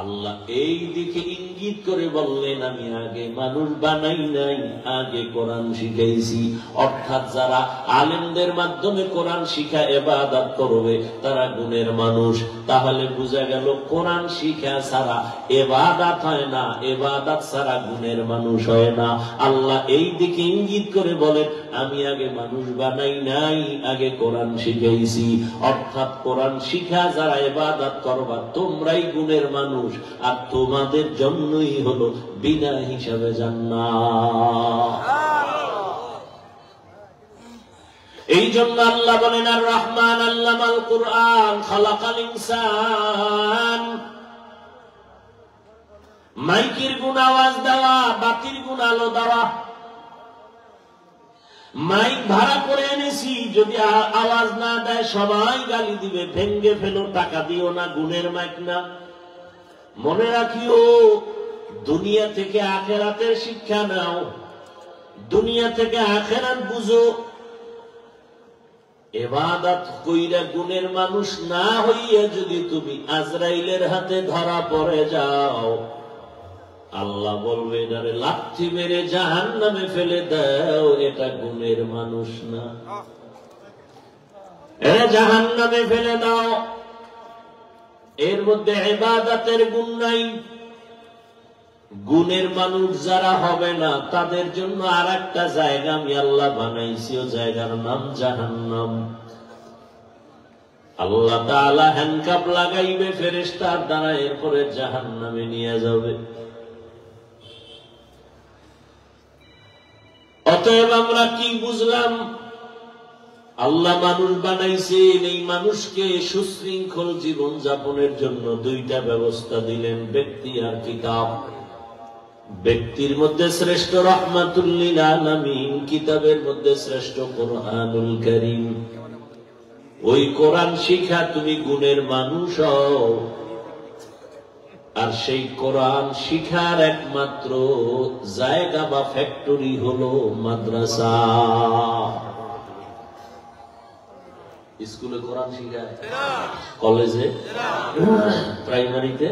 আল্লাহ এই দিকে ইঙ্গিত করে বললেন, আমি আগে মানুষ বানাই নাই, আগে কোরআন শিখাইছি। অর্থাৎ যারা আলেমদের মাধ্যমে কোরআন শিখা ইবাদত করবে তারা গুণের মানুষ। তাহলে বোঝা গেল কোরআন শিখা ছাড়া ইবাদত হয় না, ইবাদত ছাড়া গুণের মানুষ হয় না। আল্লাহ এই দিকে ইঙ্গিত করে বলেন, আমি আগে মানুষ বানাই নাই, আগে কোরআন শিখাইছি। অর্থাৎ কোরআন শিখা যারা ইবাদত করবা তোমরাই গুণের মানুষ, আর তোমাদের জন্যই হলো বিনা হিসাবে জান্নাত। এই জন্য আল্লাহ বলেন, আর রহমান আল্লামাল কুরআন খালাকাল ইনসান। মাইকের গুণ আওয়াজ দেওয়া, বাতির গুণ আলো দেওয়া। মাইক ভাড়া করে এনেছি, যদি আওয়াজ না দেয় সবাই গালি দিবে, ভেঙ্গে ফেলো, টাকা দিও না, গুণের মাইক না। মনে রাখিও, দুনিয়া থেকে আখেরাতের শিক্ষা নাও, দুনিয়া থেকে আখেরাত বুঝো। ইবাদত কইরা গুণের মানুষ না হইয়া যদি তুমি আজরাইলের হাতে ধরা পড়ে যাও, আল্লাহ বলবে এটারে লাথি মেরে জাহান্নামে ফেলে দাও, এটা গুণের মানুষ না, এটা জাহান্নামে ফেলে দাও। এর মধ্যে ইবাদতের গুণ নাই। গুণের মানুষ যারা হবে না তাদের জন্য আর একটা জায়গা আমি আল্লাহ বানাইছি, ও জায়গার নাম জাহান্নাম। আল্লাহ তাআলা হ্যান্ডকাপ লাগাইবে ফেরেশতার দ্বারা, এরপরে জাহান্নামে নিয়ে যাবে। অতএব আমরা কি বুঝলাম? আল্লাহ মানুষ বানাইছেন, এই মানুষকে সুশৃঙ্খল জীবন যাপনের জন্য দুইটা ব্যবস্থা দিলেন, ব্যক্তি আর কিতাব। ব্যক্তির মধ্যে শ্রেষ্ঠ রাহমাতুল লিল আলামিন, কিতাবের মধ্যে শ্রেষ্ঠ কোরআনুল কারীম। ওই কোরআন শিখা তুমি গুণের মানুষ হও, আর সেই কোরআন শিখার একমাত্র জায়গা বা ফ্যাক্টরি হলো মাদ্রাসা। স্কুলে কোরআন শিখায়, কলেজে, প্রাইমারিতে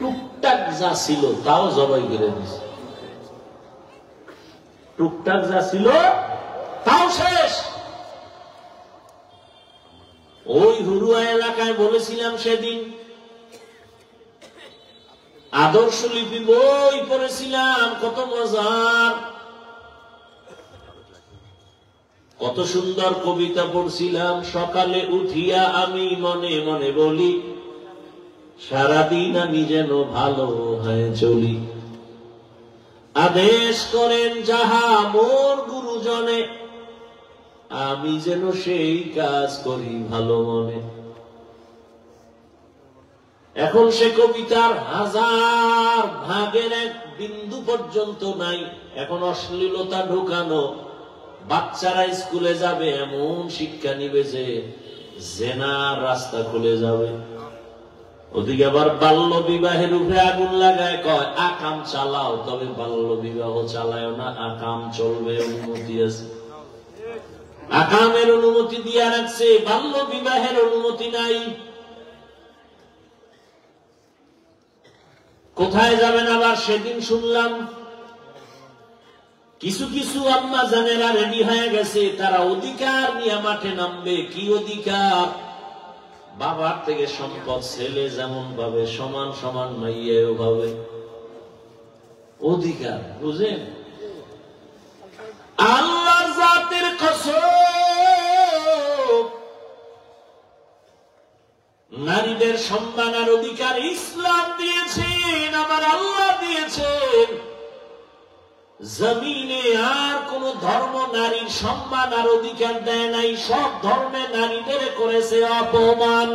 টুকটাক যা ছিল তাও জবাই করে দিছে। টুকটাক যা ছিল তাও শেষ। ওই হুরুয়া এলাকায় বলেছিলাম সেদিন, আদর্শ লিপি বই পড়েছিলাম, কত মজার, কত সুন্দর কবিতা পড়ছিলাম। সকালে উঠিয়া আমি মনে মনে বলি, সারাদিন আমি যেন ভালো হয়ে চলি। আদেশ করেন যাহা মোর গুরুজনে, আমি যেন সেই কাজ করি ভালো মনে। এখন সে কবিতার 1000 ভাগের 1 বিন্দু পর্যন্ত নাই। এখন অশ্লীলতা ঢুকানো, বাচ্চারা স্কুলে যাবে এমন শিক্ষা নিবে যে জেনার রাস্তা খুলে যাবে। ওদিকে আবার বাল্য বিবাহের উপরে আগুন লাগায়, কয় আকাম চালাও, তবে বাল্য বিবাহ চালায় না, আকাম চলবে, অনুমতি আছে। আকামের অনুমতি দিয়া রাখছে, বাল্য বিবাহের অনুমতি নাই। কোথায় যাবেন আবার? সেদিন শুনলাম কিছু কিছু আম্মা জানেরা রেডি হয়ে গেছে, তারা অধিকার নিয়ে মাঠে নামবে। কি অধিকার? বাবার থেকে সম্পদ ছেলে যেমন ভাবে, সমান সমান মাইয়াও ভাবে। অধিকার বুঝেন? আল্লাহর জাতের কসম, নারীদের সম্মান আর অধিকার ইসলাম দিয়েছেন, আমার আল্লাহ দিয়েছেন। জমিনে আর কোন ধর্ম নারীর সম্মান আর অধিকার দেয় নাই। সব ধর্মে নারীদের করেছে অপমান।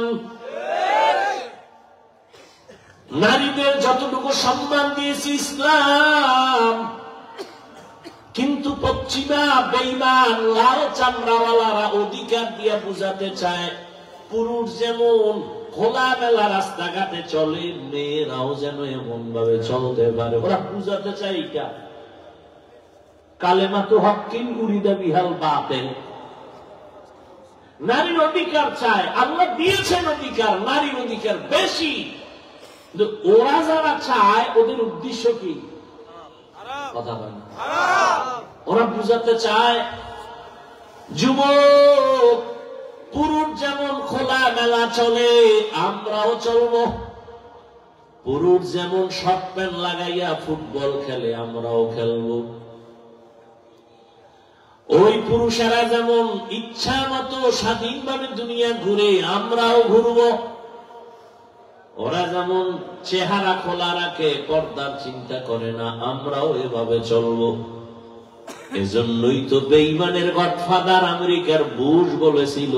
নারীদের যতটুকু সম্মান দিয়েছে ইসলাম, কিন্তু পশ্চিমা বেঈমান লাল চামড়াওয়ালারা অধিকার দিয়ে বুঝাতে চায় পুরুষ যেমন খোলামেলা রাস্তাঘাটে চলে, মেয়েরাও যেন এমন ভাবে চলতে পারে। ওরা বুঝাতে চায় এটা কালেমা তো হক্কিন উরিদা বিহাল বাতেন। নারীর অধিকার চায়, আল্লাহ দিয়েছেন অধিকার, নারীর অধিকার বেশি। কিন্তু ওরা যারা চায় ওদের উদ্দেশ্য কি? কথা বলে না। ওরা বুঝাতে চায় যুবক পুরুষ যেমন খোলা মেলা চলে আমরাও চলবো, পুরুষ যেমন শর্ট প্যান্ট লাগাইয়া ফুটবল খেলে আমরাও খেলবো, ওই পুরুষেরা যেমন ইচ্ছা মতো স্বাধীনভাবে দুনিয়া ঘুরে আমরাও ঘুরবো, ওরা যেমন চেহারা খোলা রাখে পর্দার চিন্তা করে না আমরাও এভাবে চলবো। এজন্যই তো বেঈমানের গডফাদার আমেরিকার বুশ বলেছিল,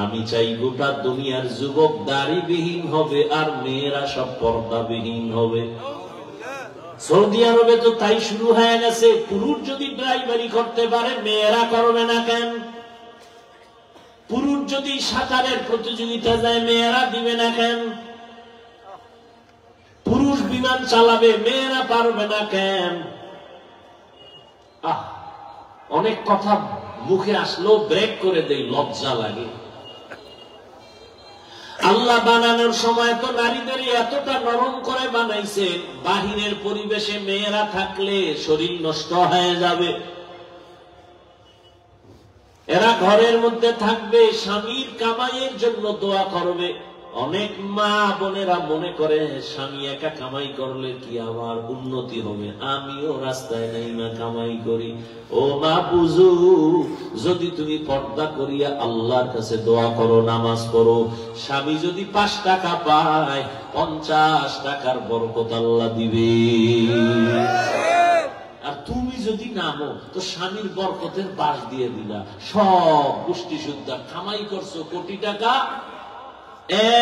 আমি চাই গোটা দুনিয়ার যুবক দাড়িবিহীন হবে আর মেয়েরা সব পর্দাবিহীন হবে। সৌদি আরবে তো তাই শুরু হয়ে গেছে। পুরুষ যদি ড্রাইভারি করতে পারে মেয়েরা করবে না কেন? পুরুষ যদি সাঁতারের প্রতিযোগিতা যায় মেয়েরা দিবে না কেন? পুরুষ বিমান চালাবে মেয়েরা পারবে না কেন? অনেক কথা মুখে আসলেও ব্রেক করে দেই, লজ্জা লাগে। আল্লাহ বানানোর সময় তো নারীদের এতটা নরম করে বানাইছেন, বাহিরের পরিবেশে মেয়েরা থাকলে শরীর নষ্ট হয়ে যাবে। এরা ঘরের মধ্যে থাকবে, স্বামীর কামাইয়ের জন্য দোয়া করবে। অনেক মা বোনেরা মনে করে স্বামী একা কামাই করলে কি আমার উন্নতি হবে, আমিও রাস্তায় নাই না কামাই করি। ও মা বুঝু, যদি তুমি পর্দা করিয়া আল্লাহর কাছে দোয়া করো, নামাজ পড়ো, স্বামী যদি 5 টাকা পায় 50 টাকার বরকত আল্লাহ দিবে। আর তুমি যদি নামো তো স্বামীর বরকতের বাস দিয়ে দিলা, সব গোষ্ঠী শুদ্ধা কামাই করছো কোটি টাকা,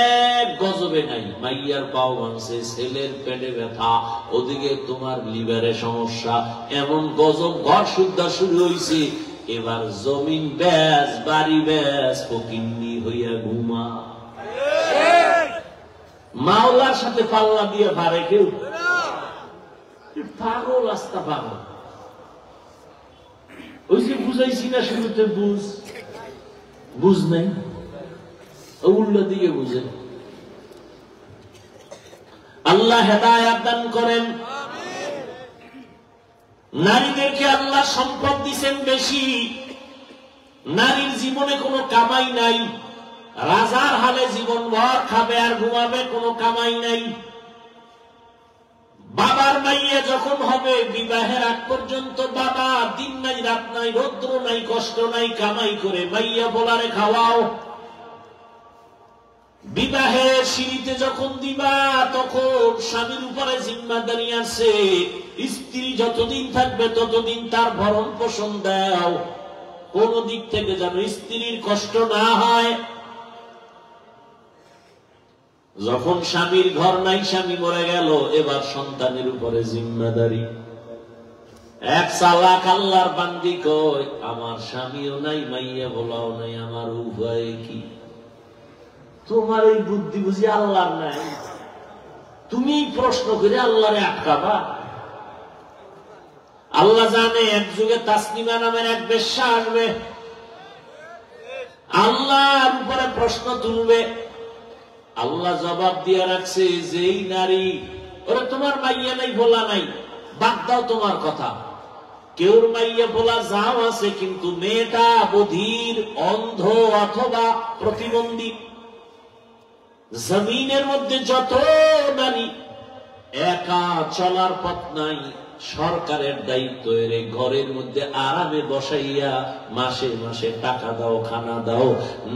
এক গজবে নাই। মাইয়ার পাও ভাঙছে, ছেলের পেটে ব্যথা, ওদিকে তোমার লিভারে সমস্যা, এমন গজব ঘর শুদ্ধা শুরু হয়েছে। এবার জমিন ব্যাস, বাড়ি ব্যাস, ফকিন্নি হইয়া ঘুমা। মাওলার সাথে পাল্লা দিয়ে পারে কেউ? পাগল, রাস্তা পাগল। ওই যে বুঝাইছি না শুরুতে, বুঝ নাই, উল্টো দিকে বুঝে। আল্লাহ হেদায়েত দান করেন। নারীদেরকে আল্লাহ সম্পদ দিচ্ছেন বেশি, নারীর জীবনে কোনো কামাই নাই, রাজার হালে জীবন ভর খাবে আর ঘুমাবে, কোনো কামাই নাই। বাবার মাইয়া যখন হবে বিবাহের আগ পর্যন্ত বাবা দিন নাই রাত নাই, রৌদ্র নাই, কষ্ট নাই, কামাই করে মাইয়া বলারে খাওয়াও। বিবাহের সিঁড়িতে যখন দিবা তখন স্বামীর উপরে জিম্মাদারি আছে, স্ত্রী যতদিন থাকবে ততদিন তার ভরণ পোষণ দাও, কোন দিক থেকে যেন স্ত্রীর কষ্ট না হয়। যখন স্বামীর ঘর নাই, স্বামী মরে গেল, এবার সন্তানের উপরে জিম্মাদারি। এক চালাক আল্লাহর বান্দি কয়, আমার স্বামীও নাই, মাইয়া বলাও নাই, আমার উপায় কি? তোমার এই বুদ্ধি বুঝি আল্লাহর নাই? তুমি প্রশ্ন করে আল্লাহরে আটকাবা? আল্লাহ জানে এক যুগে তাসলিমা নামের এক বেশ্যা আসবে, আল্লাহর উপরে প্রশ্ন তুলবে। আল্লাহ জবাব দিয়ে রাখছে, যেই নারী, ওরা তোমার মাইয়া নাই বলা নাই, বাদ দাও তোমার কথা, কেউর মাইয়া বলা যাও আছে, কিন্তু মেয়েটা বধির, অন্ধ অথবা প্রতিবন্ধী। জমিনের মধ্যে যত নারী, একা চলার পথ নাই, সরকারের দায়িত্ব এর ঘরের মধ্যে আরামে বসাইয়া মাসে মাসে টাকা দাও, খানা দাও।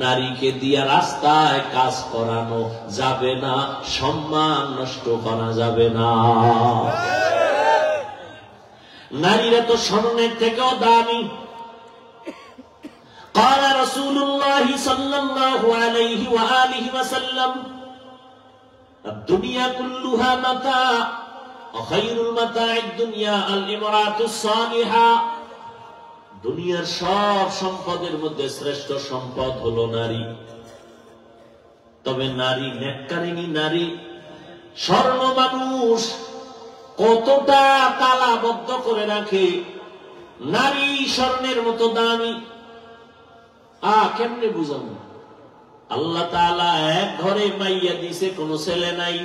নারীকে দিয়া রাস্তায় কাজ করানো যাবে না, সম্মান নষ্ট করা যাবে না। নারীরা তো স্বর্ণের থেকেও দামি। قال رسول الله صلى الله عليه وآله وسلم الدنيا كلها متاع وخير المتاع الدنيا الامرأة الصالحة। দুনিয়ার সব সম্পদের মধ্যে শ্রেষ্ঠ সম্পদ হলো নারী। তবে নারী নেককারিনী, নারী স্বর্ণ মানুষ কতটা তালাবদ্ধ করে রাখে, নারী স্বর্ণের মতো দামি। কেমনে বুঝাবো? আল্লাহ তাআলা এক ঘরে মাইয়া দিছে, কোন ছেলে নাই,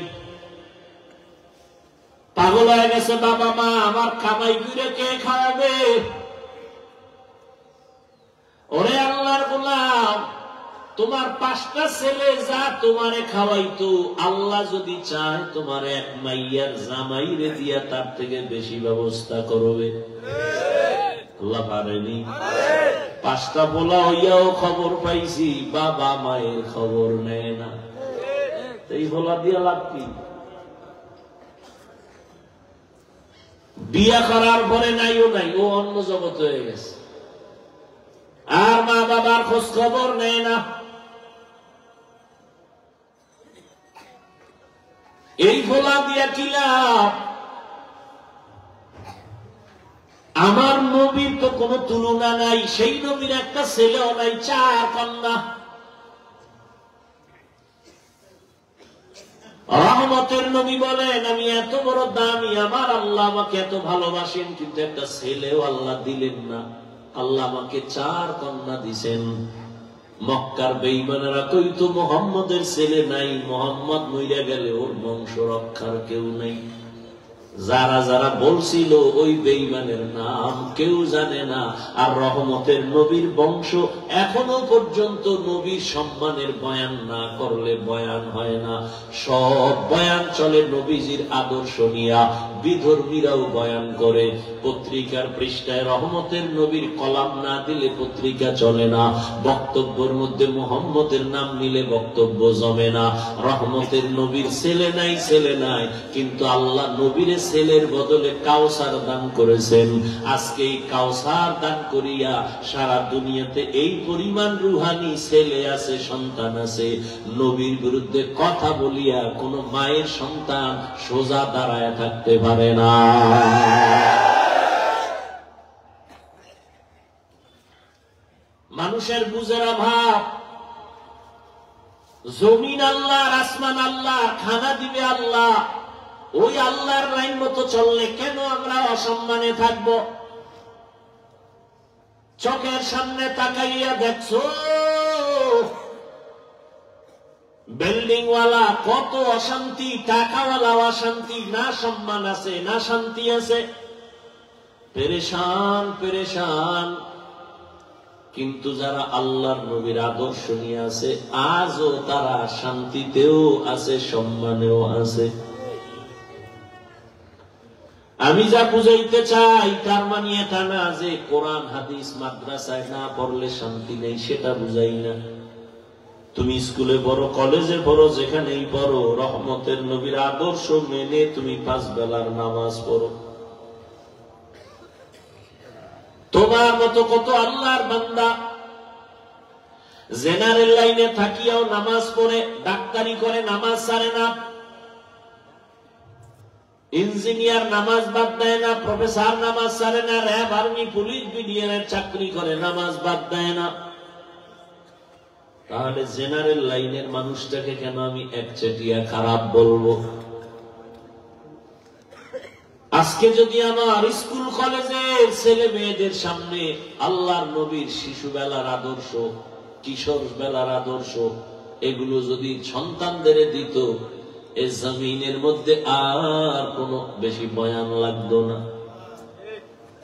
পাগল হয়ে গেছে, বাবা মা আমার কামাই করে কে খাওয়াবে? ওরে আল্লাহর গোলাম, তোমার 5টা ছেলে যা তোমারে খাওয়াইতো, আল্লাহ যদি চায় তোমার এক মাইয়ার জামাইরে দিয়া তার থেকে বেশি ব্যবস্থা করবে। আল্লাহ পারেনি? 5টা বলা হইয়াও খবর পাইছি, বাবা মায়ের খবর নেয় না। এই বলা দিয়া লাভ কি? বিয়া করার পরে নাইও নাই, ও অন্য জগৎ হয়ে গেছে, আর মা বাবার খোঁজ খবর নেয় না। এই বলা দিয়া কি লাভ? আমার নবীর তো কোনো তুলনা নাই, সেই নবীর একটা ছেলেও নাই, 4 কন্যা। রহমতের নবী বলেন, আমি এত বড় দামি, আমার আল্লাহ আমাকে এত ভালোবাসেন, কিন্তু একটা ছেলেও আল্লাহ দিলেন না। আল্লাহ আমাকে 4 কন্যা দিছেন। মক্কার বেঈমানেরা কইতো মুহাম্মদের ছেলে নাই, মুহাম্মদ মইরা গেলে ওর বংশ রক্ষার কেউ নাই। যারা যারা বলছিল ওই বেঈমানের নাম কেউ জানে না। আর রহমতের নবীর বংশ এখনো পর্যন্ত নবীর সম্মানের বয়ান না করলে বয়ান হয় না। সব বয়ান চলে নবীজির আদর্শ নিয়া, বিধর্মীরাও বয়ান করে। পত্রিকার পৃষ্ঠায় রহমতের নবীর কলাম না দিলে পত্রিকা চলে না। বক্তব্যের মধ্যে মুহাম্মদের নাম নিলে বক্তব্য জমে না। রহমতের নবীর ছেলে নাই, ছেলে নাই, কিন্তু আল্লাহ নবীর ছেলের বদলে কাউসার দান করেছেন। আজকে এই কাউসার দান করিয়া সারা দুনিয়াতে এই পরিমাণ রুহানি ছেলে আছে, সন্তান আছে। নবীর বিরুদ্ধে কথা বলিয়া কোন মায়ের সন্তান সোজা দাঁড়ায় থাকতে পারে না। মানুষের বুঝের অভাব। জমিন আল্লাহ, আসমান আল্লাহ, খানা দিবে আল্লাহ। ওই আল্লাহর লাইন মতো চললে কেন আমরা অসম্মানে থাকব? চোখের সামনে তাকাইয়া দেখছো বিল্ডিংওয়ালা কত অশান্তি, টাকাওয়ালা অশান্তি, না সম্মান আছে না শান্তি আছে, পেরেশান পেরেশান। কিন্তু যারা আল্লাহর নবীর আদর্শ নিয়ে আছে আজও তারা শান্তিতেও আছে, সম্মানেও আছে। আমি যা বুঝাইতে চাই তার মানে এটা না যে কোরআন হাদিস মাদ্রাসায় না পড়লে শান্তি নেই, সেটা বুঝাই না। তুমি স্কুলে পড়ো, কলেজে পড়ো, যেখানেই পড়ো, রহমতের নবীর আদর্শ মেনে তুমি 5 বেলার নামাজ পড়ো। তোমার মতো কত আল্লাহর বান্দা জেনারেল লাইনে থাকিয়াও নামাজ পড়ে, ডাক্তারি করে, নামাজ ছাড়ে না। ইঞ্জিনিয়ার নামাজ বাদ দেয় না, প্রফেসর নামাজ ছাড়ে না, র্যাব, আর্মি, পুলিশ, বিডিআর চাকরি করে, নামাজ বাদ দেয় না। তাহলে জেনারেল লাইনের মানুষটাকে কেন আমি একচেটিয়া খারাপ বলবো? আজকে যদি আমার স্কুল কলেজের ছেলে মেয়েদের সামনে আল্লাহর নবীর শিশুবেলার আদর্শ, কিশোর বেলার আদর্শ, এগুলো যদি সন্তানদের দিত, এই জমিনের মধ্যে আর কোনো বেশি বয়ান লাগতো না।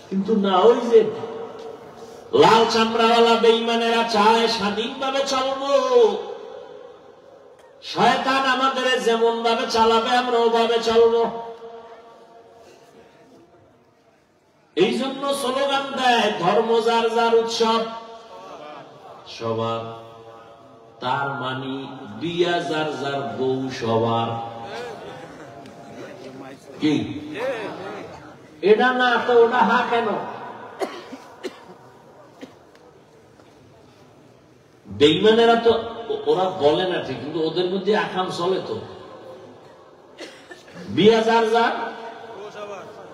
কিন্তু না, ওই যে লাল চামড়াওয়ালা বেঈমানেরা চায় স্বাধীনভাবে চলবো। শয়তান আমাদের যেমন ভাবে চালাবে আমরা ওভাবে চলবো। এই জন্য স্লোগান দেয়, ধর্ম যার যার, উৎসব সবার। তার মানে বিয়া যার যার, বউ সবার। কি এটা না তো ওটা হা কেন? বেঈমানেরা তো ওরা বলে না ঠিক, কিন্তু ওদের মধ্যে আকাম চলে তো। বিয়া যার যার,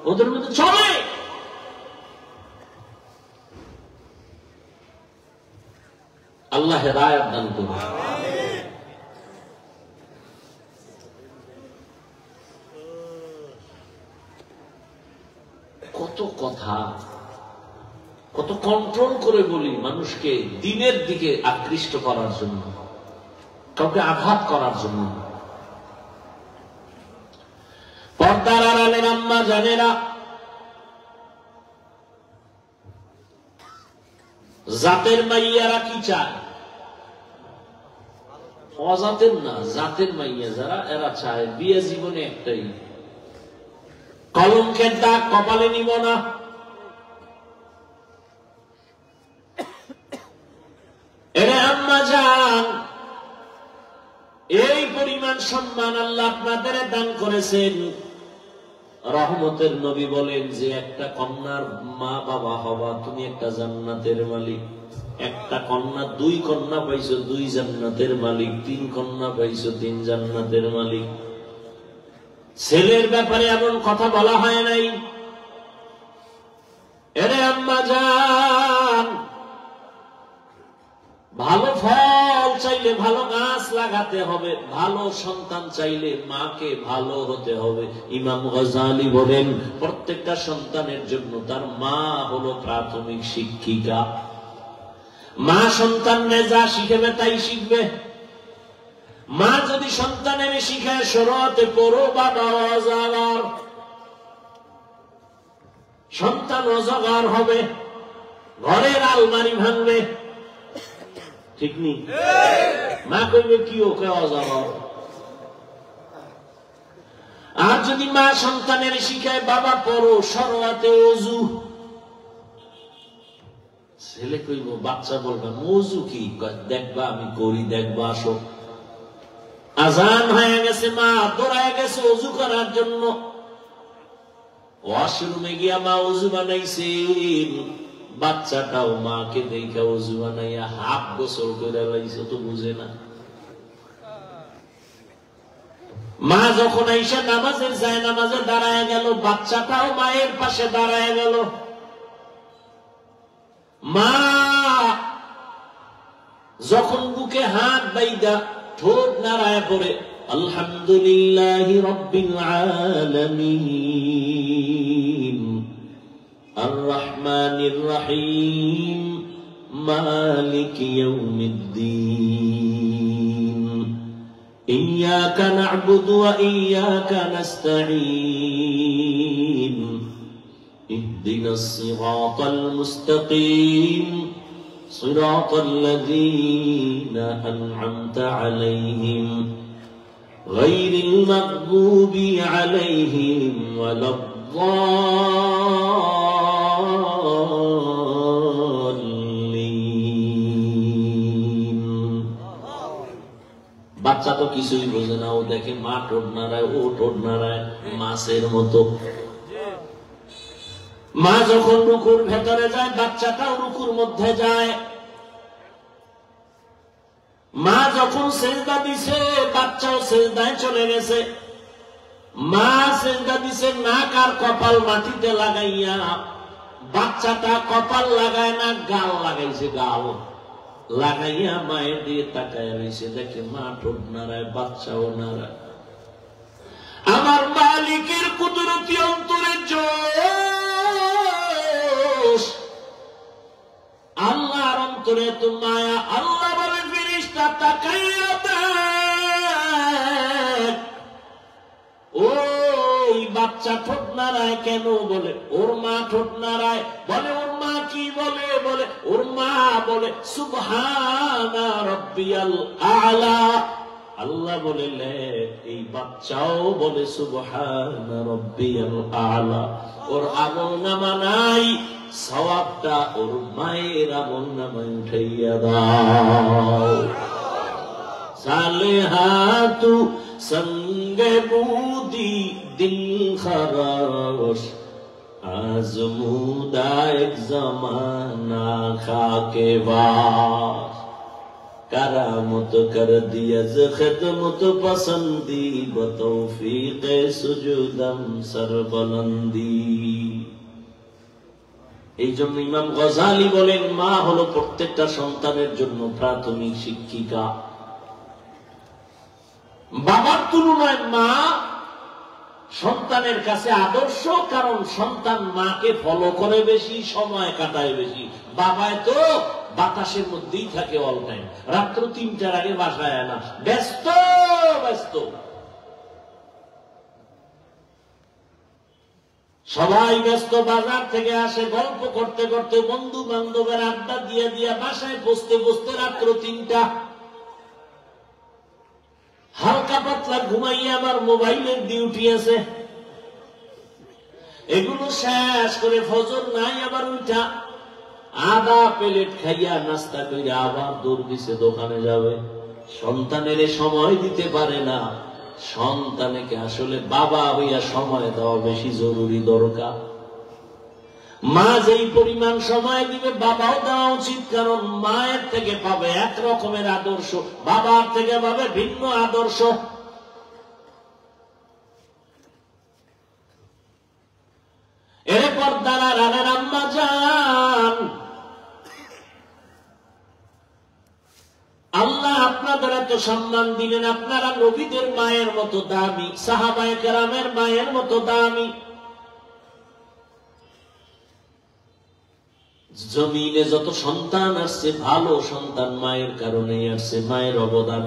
ওদের মধ্যে চলে। আল্লাহ হেদায়েত দান করুন। কত কথা, কত কন্ট্রোল করে বলি মানুষকে দ্বীনের দিকে আকৃষ্ট করার জন্য, কাউকে আঘাত করার জন্য। পর্দার দয়ালের আম্মা জানেরা, জাতের মাইয়ারা কি চায়? অজাতের না, জাতের মাইয়া যারা, এরা চায় বিয়ে জীবনে একটাই, কলঙ্কের দাগ কপালে নিব না। এরে আম্মা জান, এই পরিমাণ সম্মান আল্লাহ আপনাদের দান করেছেন। রহমতের নবী বলেন যে একটা কন্যার মা বাবা হবা, তুমি একটা জান্নাতের মালিক। একটা কন্যা, 2 কন্যা পাইছো, 2 জান্নাতের মালিক। 3 কন্যা পাইছো, 3 জান্নাতের মালিক। ছেলের ব্যাপারে এমন কথা বলা হয় নাই। এরে আম্মা জান, ভালো ফল চাইলে ভালো গাছ লাগাতে হবে, ভালো সন্তান চাইলে মাকে ভালো হতে হবে। ইমাম গজালি বলেন প্রত্যেকটা সন্তানের জন্য তার মা হলো প্রাথমিক শিক্ষিকা। মা সন্তানকে যা শিখাবে তাই শিখবে। মা যদি সন্তানের শিখায় সরাতে পড়ো বাবা অজাগার, সন্তান অজাগার হবে, ঘরের আলমারি ভাঙবে, ঠিক নেই? মা কইবে কি ওকে অজাগার। আর যদি মা সন্তানের শিখায় বাবা পড়ো সরাতে অজু, ছেলে কইব, বাচ্চা বলবে মজু কি? দেখবা আমি করি, দেখবা আসো। আজান হয়ে গেছে, মা দৌড়ায় গেছে অজু করার জন্য, ওয়াশরুমে গিয়া মা অজু বানাইছেন, বাচ্চাটাও মাকে দেখে অজু বানাইয়া হাফ গোসল করে লাইছে, তো বুঝে না। মা যখন আইসা নামাজের যায়, নামাজে দাঁড়ায় গেল, বাচ্চাটাও মায়ের পাশে দাঁড়ায় গেল। মা যখন বুকে হাত বাইদা ঠোঁট নাড়ায় পড়ে, আলহামদুলিল্লাহি রাব্বিল আলামিন আর রহমানির রহিম মালিক ইয়াউমিদ্দিন ইয়্যাকা না'বুদু ওয়া ইয়্যাকা নাস্তাঈন ইহদিনাস সিরাতাল মুস্তাকিম صراط الذين أنعمت عليهم غير المغضوب عليهم ولا الضالين। বাচ্চা তো কিছুই বোঝে না, ও দেখে মা ঠোঁট নাড়ায়, ও ঠোঁট নাড়ায় মাছের মতো। মা যখন রুকুর ভেতরে যায়, বাচ্চাটাও রুকুর মধ্যে যায়। মা যখন সেজদা দিছে, বাচ্চাও সেজদায় চলে গেছে। মা সেজদা দিছে নাক আর কপাল মাটিতে লাগাইয়া, বাচ্চাটা কপাল লাগায় না, গাল লাগাইছে, গাল লাগাইয়া মায়ের দিয়ে তাকায় রয়েছে, দেখে মা ঠোঁট নাড়ায়, বাচ্চাও নাড়ায়। আমার মালিকের কুদরতি অন্তরের আল্লাহর অন্তরে তো মায়া। আল্লাহ বলে ফেরেশতা তাকাইয়া দেখ, ওই বাচ্চা ঠোঁট নাড়ায় কেন? বলে ওর মা ঠোঁট নাড়ায়। বলে ওর মা কি বলে? বলে ওর মা বলে সুবহানা রাব্বিয়াল আ'লা। আল্লাহ বলে এই বাচ্চাও বলে সুবহানা রাব্বিয়াল আ'লা। ওর আমলনামা নাই, সওয়াবটা ওর মায়ের আমলনামায় উঠাইয়া দাও। সালেহাতু সঙ্গে বুদি দিল খরাশ, আজমুদা এক জমানা খাকে বাস। करामत कर दिया खिदमत पसंदी बतौफीक सुजुदम सरबलंदी। এই জন্য ইমাম গজালি বলেন মা হলো প্রত্যেকটা সন্তানের জন্য প্রাথমিক শিক্ষিকা। বাবার তুলনায় মা সন্তানের কাছে আদর্শ, কারণ সন্তান মাকে ফলো করে বেশি, সময় কাটায় বেশি। বাবায় তো বাতাসের মধ্যেই থাকে অল টাইম, রাত্র 3টার আগে বাসায় আনা, ব্যস্ত ব্যস্ত। সবাই ব্যস্ত, বাজার থেকে আসে, গল্প করতে করতে বন্ধু বান্ধবের আড্ডা দিয়ে দিয়ে বাসায় বসতে বসতে রাত্র 3টা। হালকা পাতলা ঘুমাইয়া আবার মোবাইলের ডিউটি আছে, এগুলো শেষ করে ফজর নাই আবার উঠা আধা প্লেট খাইয়া নাস্তা করে আবার দৌড় দিছে দোকানে যাবে। সন্তানের সময় দিতে পারে না। সন্তানকে আসলে বাবা হইয়া সময় দেওয়া বেশি জরুরি দরকার। মা যেই পরিমাণ সময় দিবে বাবাও দেওয়া উচিত, কারণ মায়ের থেকে পাবে এক রকমের আদর্শ, বাবার থেকে পাবে ভিন্ন আদর্শ। এরপর দ্বারা রানের আম্মা যান, আল্লাহ আপনাদের এত সম্মান দিলেন, আপনারা নবীদের মায়ের মতো দামি, সাহাবায়ে কেরামের মায়ের মতো দামি। জমিনে যত সন্তান আসছে ভালো সন্তান মায়ের কারণেই আসছে, মায়ের অবদান।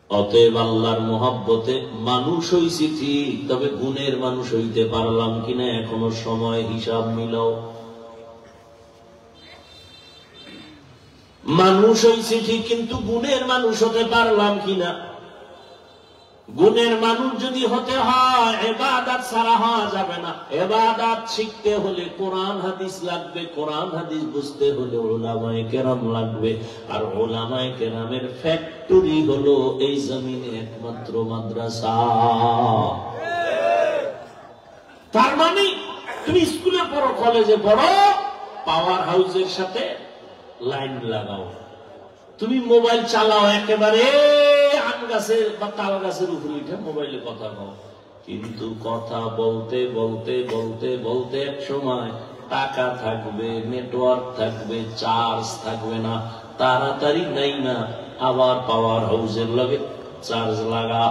অতএব আল্লাহর মহব্বতে মানুষ হইছি ঠিক, তবে গুণের মানুষ হইতে পারলাম কিনা এখনো সময়, হিসাব মিলাও। মানুষ হইছি ঠিক, কিন্তু গুণের মানুষ হতে পারলাম কিনা। গুণের মানুষ যদি হতে হয় ইবাদত ছাড়া হওয়া যাবে না। ইবাদত শিখতে হলে কোরআন হাদিস লাগবে, কোরআন হাদিস বুঝতে হলে উলামায়ে কেরাম লাগবে। আর উলামায়ে কেরামের ফ্যাক্টরি হলো এই জমিনে একমাত্র মাদ্রাসা। তার মানে তুমি স্কুলে পড়ো, কলেজে পড়ো, পাওয়ার হাউসের সাথে লাইন লাগাও। তুমি মোবাইল চালাও একেবারে আম গাছের বা তাল গাছের উপরে উঠে মোবাইলে কথা বলো, কিন্তু কথা বলতে বলতে বলতে বলতে এক সময় টাকা থাকবে, নেটওয়ার্ক থাকবে, চার্জ থাকবে না, তাড়াতাড়ি নাই না আবার পাওয়ার হাউসের লগে চার্জ লাগা।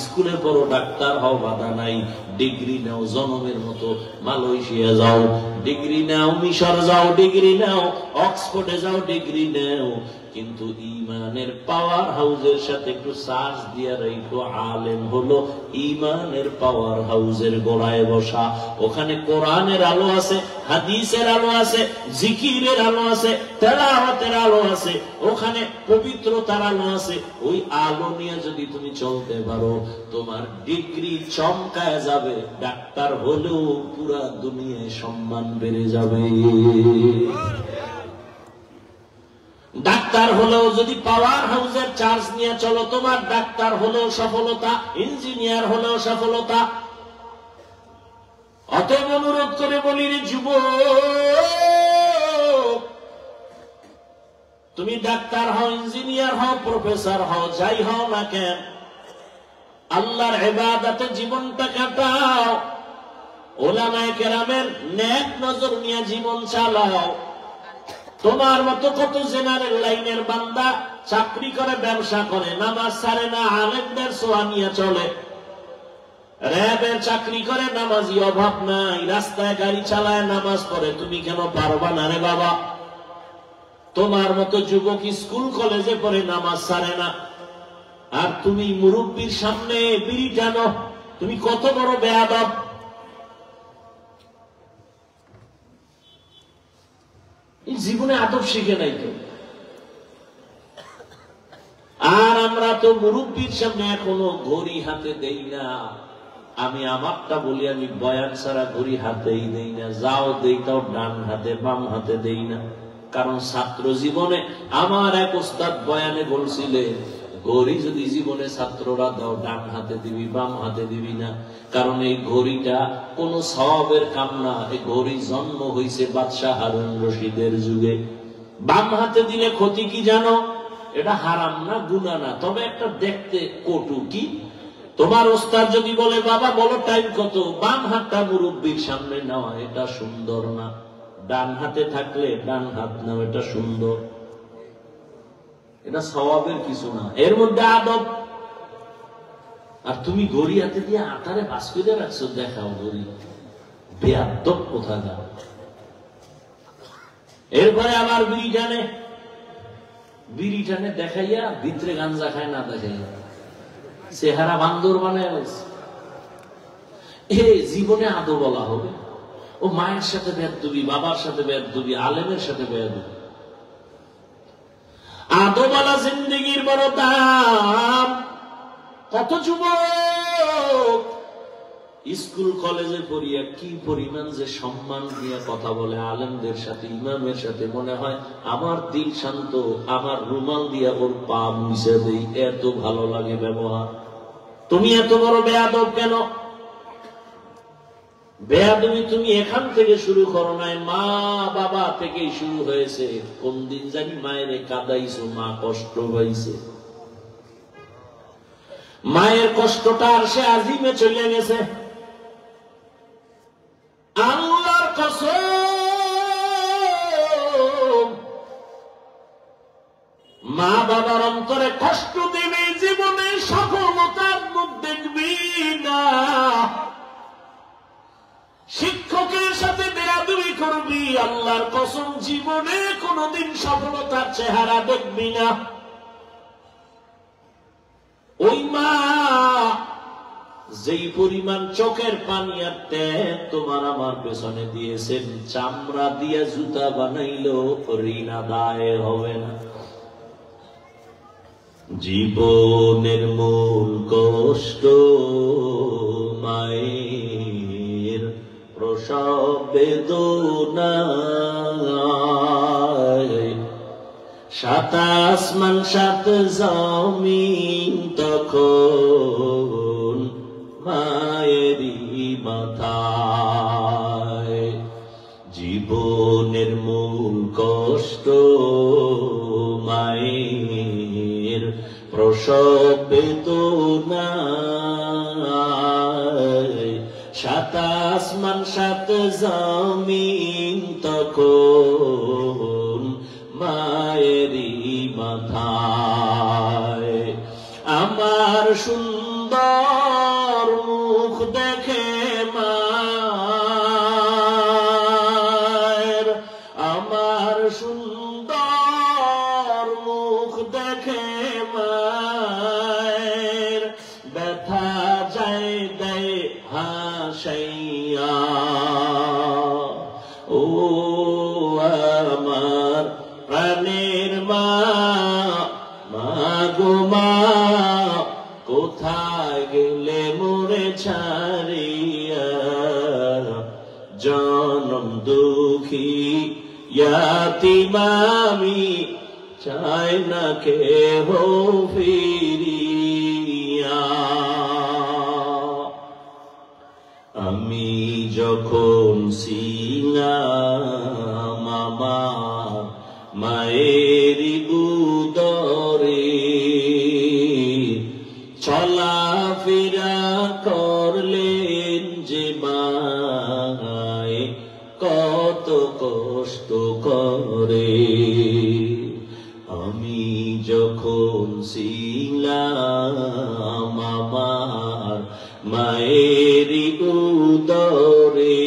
স্কুলে পড়ো, ডাক্তার হও, বাধা নাই। ডিগ্রি নাও জনমের মতো, মালয়েশিয়া যাও ডিগ্রি নাও, মিশর যাও ডিগ্রি নাও, অক্সফোর্ডে যাও ডিগ্রি নাও, কিন্তু ইমানের পাওয়ার হাউসের সাথে একটু চার্জ দিয়ে রাখো। আলেম হলো ইমানের পাওয়ার হাউসের গোড়ায় বসা। ওখানে কোরআনের আলো আছে, হাদিসের আলো আছে, জিকিরের আলো আছে, তেলাওয়াতের আলো আছে, ওখানে পবিত্রতার আলো আছে। ওই আলো নিয়ে যদি তুমি চলতে পারো, তোমার ডিগ্রি চমকায় যাবে। ডাক্তার হলেও পুরা দুনিয়ায় সম্মান বেড়ে যাবে। ডাক্তার হলেও যদি পাওয়ার হাউসের চার্জ নিয়ে চলো, তোমার ডাক্তার হলেও সফলতা, ইঞ্জিনিয়ার হলেও সফলতা। অতএব অনুরোধ করে বলি রে যুবক, তুমি ডাক্তার হও, ইঞ্জিনিয়ার হও, প্রফেসর হও, যাই হও না কেন, আল্লাহর ইবাদতে জীবনটা কাটাও। উলামায়ে কেরামের নেক নজর নিয়ে জীবন চালাও। তোমার মতো কত জেনারেল লাইনের বান্দা চাকরি করে, ব্যবসা করে, নামাজ ছাড়ে না, আলেমদের সোয়া নিয়ে চলে। র্যাবের চাকরি করে, নামাজি অভাব নাই, রাস্তায় গাড়ি চালায়, নামাজ পড়ে। তুমি কেন পারবা না রে বাবা? তোমার মতো যুবক স্কুল কলেজে পড়ে, নামাজ ছাড়ে না, আর তুমি মুরব্বীর সামনে বিড়ি টানো। তুমি কত বড় বেয়াদব! জীবনে আদব শিখে নাই তো। আর আমরা তো মুরব্বীর সামনে এখনো ঘড়ি হাতে দেই না। আমি আমারটা বলি, আমি বয়ান ছাড়া ঘড়ি হাতেই দেই না। যাও দেই তাও ডান হাতে, বাম হাতে দেই না। কারণ ছাত্র জীবনে আমার এক ওস্তাদ বয়ানে বলছিলেন, ঘড়ি যদি জীবনে ছাত্ররা দাও, ডান হাতে দিবি, বাম হাতে দিবি না। কারণ এই ঘড়িটা কোন সওয়াবের কাম না। এই ঘড়ি জন্ম হইছে বাদশাহ হারুন রশিদের যুগে। বাম হাতে দিলে ক্ষতি কি জানো? এটা হারাম না, গুনাহ না, তবে একটা দেখতে কটু। কি? তোমার ওস্তাদ যদি বলে, বাবা বলো টাইম কত, বাম হাতটা মুরব্বীর সামনে নেওয়া, এটা সুন্দর না। ডান হাতে থাকলে ডান হাত নাও, এটা সুন্দর, এটা সওয়াবের কিছু না, এর মধ্যে আদব। আর তুমি ঘড়ি হাতে দিয়ে আটারে বাস করে রাখছো, দেখাও ঘড়ি, বেয়াদব কোথাকার। এরপরে আবার বিড়ি টানে, বিড়ি টানে দেখাইয়া ভিতরে গাঞ্জা খায় না দেখাইয়া, চেহারা বান্দর বানায়। জীবনে আদো বলা হবে? ও মায়ের সাথে বেয়াদবি, বাবার সাথে বেয়াদবি, আলেমের সাথে বেয়াদবি। আদো বলা জিন্দেগির বড় দাম। কত যুবক স্কুল কলেজে পড়িয়া কি পরিমাণ যে সম্মান দিয়ে কথা বলে আলেমদের সাথে, ইমামের সাথে, মনে হয় আমার দিল শান্ত, আমার রুমাল দিয়া ওর পা মুছে দেই, এত ভালো লাগে ব্যবহার। তুমি এত বড় বেয়াদব কেন? বেয়াদবি তুমি এখান থেকে শুরু করো নাই, মা বাবা থেকেই শুরু হয়েছে। কোন দিন জানি মায়ের কাঁদাইছো, মা কষ্ট পাইছে, মায়ের কষ্টটা আর সে আজিমে চলে গেছে। আল্লাহর কসম, মা বাবার অন্তরে কষ্ট দেবে, জীবনে সফলতার মুখ দেখবি না। শিক্ষকের সাথে বেয়াদবি করবি, আল্লাহর কসম জীবনে কোনদিন সফলতার চেহারা দেখবি না। ওই মা যেই পরিমাণ চোখের পানি আর ত্যাগ তোমার আমার পেছনে দিয়েছেন, চামড়া দিয়া জুতা বানাইলো ঋণ আদায় হবে না। জীবনের মূল কষ্ট মায়ের প্রসব বেদনা, সাত আসমান সাত জমিন তখন মায়েরই মাথায়। জীবনের মূল কষ্ট মায়ের প্রসব বেদনা, সাত আসমান সাত জমিন তখন মায়েরই মাথায়। আমার সুন্দর মুখ দেখে মায়ের, আমার সুন্দর মুখ দেখে মায়ের, ব্যথা যায় দেয় হাসাইয়া। ও আমার প্রাণের মা, মা গো মা, কোথায় গেলে মোরে ছাড়িয়া? জনম দুঃখী ইয়াতীম আমি, চাই না কেহ ফিরিয়া। আমি যখন ছিলাম আমার মায়েরই উদরে, চলাফেরা করলেন যে মায় কত কষ্ট করে। আমি যখন ছিলাম আমার মায়েরই উদরে,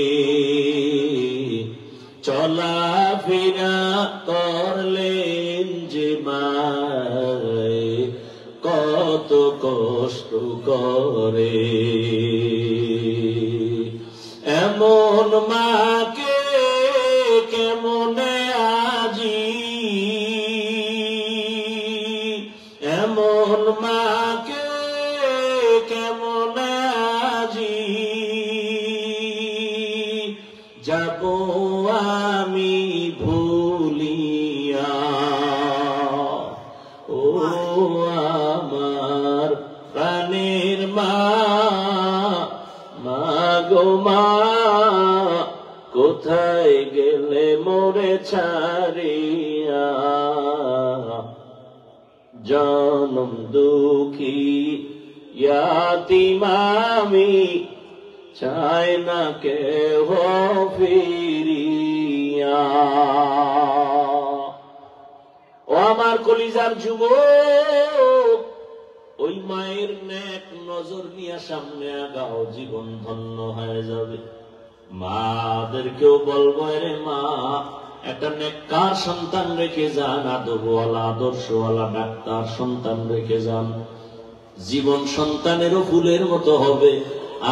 চলাফেরা করলেন যে মায় কত কষ্ট করে। এমন মাকে কেমনে আজি, এমন মাকে কেমনে আজি যাব আমি ভুলিয়া। ও আমার প্রাণের মা, মা গো মা, কোথায় গেলে মোরে ছাড়িয়া? জনম দুঃখী ইয়াতীম আমি, চাই না কেহ ফিরিয়া। ও আমার কলিজার যুবক, ওই মায়ের নেক নজর নিয়ে সামনে আগাও, জীবন ধন্য হয়ে যাবে। মাদেরকেও বলবো, রে মা, একটা নেককার সন্তান রেখে যান, আদবওয়ালা আদর্শওয়ালা ডাক্তার সন্তান রেখে যান। জীবন সন্তানেরও ফুলের মতো হবে,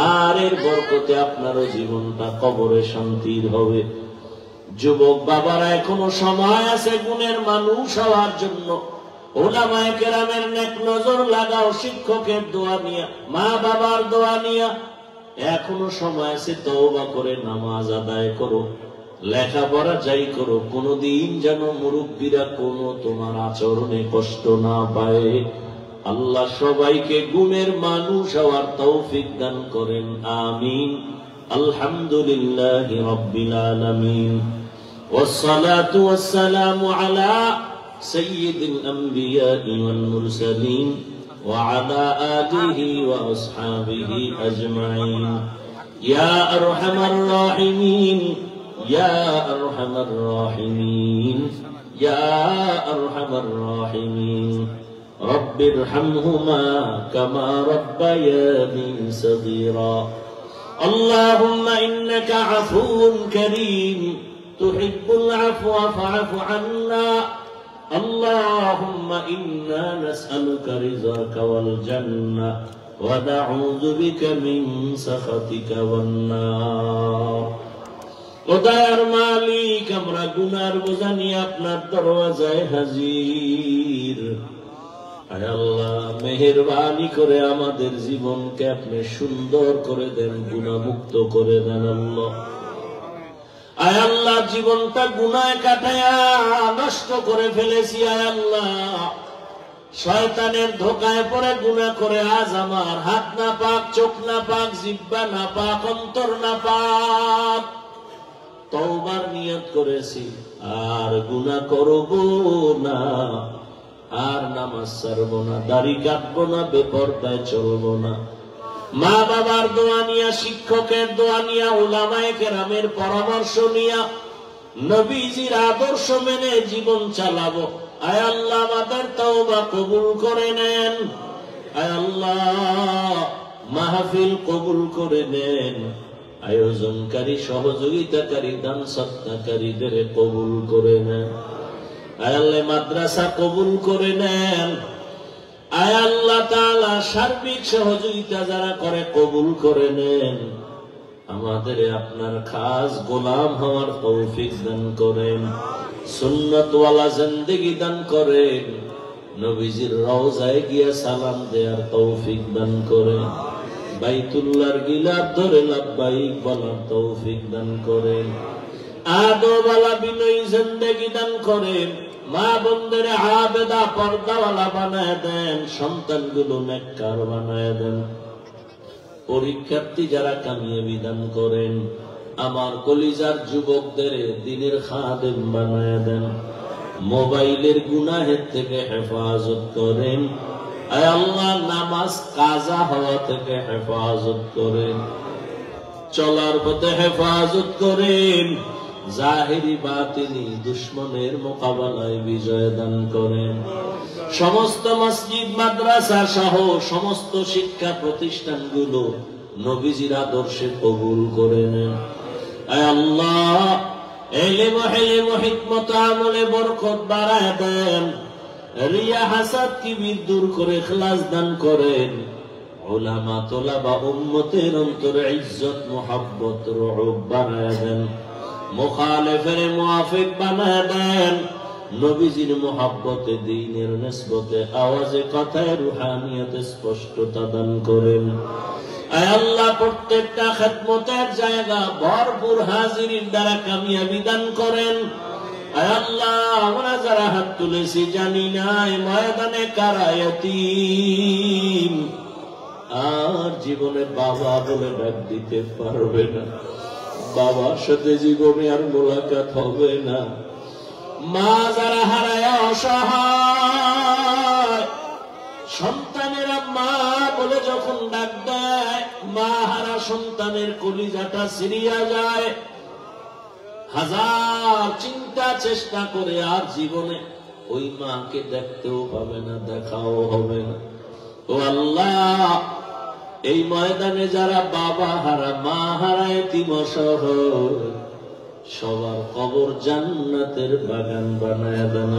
আর এর বরকতে আপনারও জীবনটা কবরে শান্তির হবে। যুবক বাবারা, এখনো সময় আছে গুণের মানুষ হওয়ার জন্য। উলামায়ে কেরামের নেক নজর লাগাও, শিক্ষকের দোয়া নিয়া, মা বাবার দোয়া নিয়া। এখনো সময় আছে, তওবা করে নামাজ আদায় করো, লেখাপড়া যাই করো। কোনদিন যেন মুরব্বীরা কোনো তোমার আচরণে কষ্ট না পায়। আল্লাহ সবাইকে গুণের মানুষ হওয়ার তৌফিক দান করেন, আমিন। আলহামদুলিল্লাহি রাব্বিল আলামিন, والصلاة والسلام على سيد الأنبياء والمرسلين وعلى آله وأصحابه أجمعين. يا أرحم الراحمين، يا أرحم الراحمين، يا أرحم الراحمين. رب ارحمهما كما ربياني صغيرا. اللهم إنك عفو كريم تحب العفو فاعف عنا. اللهم إنا نسألك رضاك والجنة ونعوذ بك من سخطك والنار. ও দয়ার মালিক, আমরা গুনার বোঝা নিয়ে আপনার দরওয়াজায় হাজির। আয় আল্লাহ, মেহেরবানি করে আমাদের জীবনকে আপনি সুন্দর করে দেন, গুনাহমুক্ত করে দেন আল্লাহ। আয় আল্লাহ, জীবনটা গুনায় কাটায়া নষ্ট করে ফেলেছি। আয় আল্লাহ, শয়তানের ধোকায় পড়ে গুনাহ করে আজ আমার হাত না পাক, চোখ না পাক, জিহ্বা না পাক, অন্তর না পাক। তওবার নিয়ত করেছি, আর গুনাহ করব না, আর নামাজ ছাড়ব না, দাড়ি কাটবো না, বেপরদায় চলবো না। মা বাবার দোয়া নিয়া, শিক্ষকের দোয়া নিয়া, উলামায়ে কেরামের পরামর্শ নিয়া, নবীজির আদর্শ মেনে জীবন চালাবো। আয় আল্লাহ, আমাদের তওবা কবুল করে নেন। আয় আল্লাহ, মাহফিল কবুল করে নেন। আয়োজনকারী, সহযোগিতাকারী, দান সদকাকারীদের কবুল করে নেন। আয় আল্লাহ, মাদ্রাসা কবুল করে নেন। আয় আল্লাহ তাআলা, সার্বিক সহযোগিতা যারা করে কবুল করে নেন। আমাদের আপনার খাস গোলাম হওয়ার তৌফিক দান করেন, সুন্নতওয়ালা জিন্দেগি দান করেন, নবীজির রওজায় গিয়া সালাম দেওয়ার তৌফিক দান করেন, বাইতুল্লাহর গিলাফ ধরে লাব্বাইক বলার তৌফিক দান করেন, আদবওয়ালা বিনয়ী জিন্দেগি দান করেন। মা বোনদের আবেদা পর্দাওয়ালা বানায় দেন, সন্তানগুলো নেককার বানায় দেন। পরীক্ষার্থী যারা কামিয়াবি দান করেন, আমার কলিজার যুবকদের দ্বীনের খাদেম বানায় দেন। মোবাইলের গুনাহের থেকে হেফাজত করেন। আয় আল্লাহ, নামাজ কাজা হওয়া থেকে হেফাজত করেন, চলার পথে হেফাজত করেন। জাহিরি বাতিনি দুশ্মনের মোকাবেলায় বিজয় দান করেন। সমস্ত মসজিদ, মাদ্রাসা সহ সমস্ত শিক্ষা প্রতিষ্ঠানগুলো নবীজির আদর্শে কবুল করে নেন। আয় আল্লাহ, ইলম, হিলম, হিকমত, আমলে বরকত বাড়ায় দেন। রিয়া, হাসাদ, কিবির দূর করে ইখলাস দান করেন। উলামা, তোলাবা, উম্মতের অন্তরে ইজ্জত, মুহাব্বত, রুহুব বাড়ায় দেন। মুখালেফের মুআফিক বানায় দেন। নবীজির মুহাব্বতে, দ্বীনের নিসবতে, আওয়াজে, কথায়, রুহানিয়তে স্পষ্টতা দান করেন। আয় আল্লাহ, প্রত্যেকটা খেদমতের জায়গা ভরপুর হাজিরির দ্বারা কামিয়াবি দান করেন। আয় আল্লাহ, আমরা যারা হাত তুলেছি জানি না এই ময়দানে কারা ইয়াতীম, আর জীবনে বাবা বলে ডাক দিতে পারবে না, বাবার সাথে জীবনে আর মোলাকাত হবে না। মা যারা হারায় অসহায়, সন্তানেরা মা বলে যখন ডাক দেয়, মা হারা সন্তানের কলিজাটা ছিঁড়িয়া যায়। হাজার চিন্তা চেষ্টা করে আর জীবনে ওই মাকে দেখতেও পাবে না, দেখাও হবে না। ও আল্লাহ, এই ময়দানে যারা বাবা হারা, মা হারা, এতিম অসহায়, সবার কবর জান্নাতের বাগান বানায় দেন।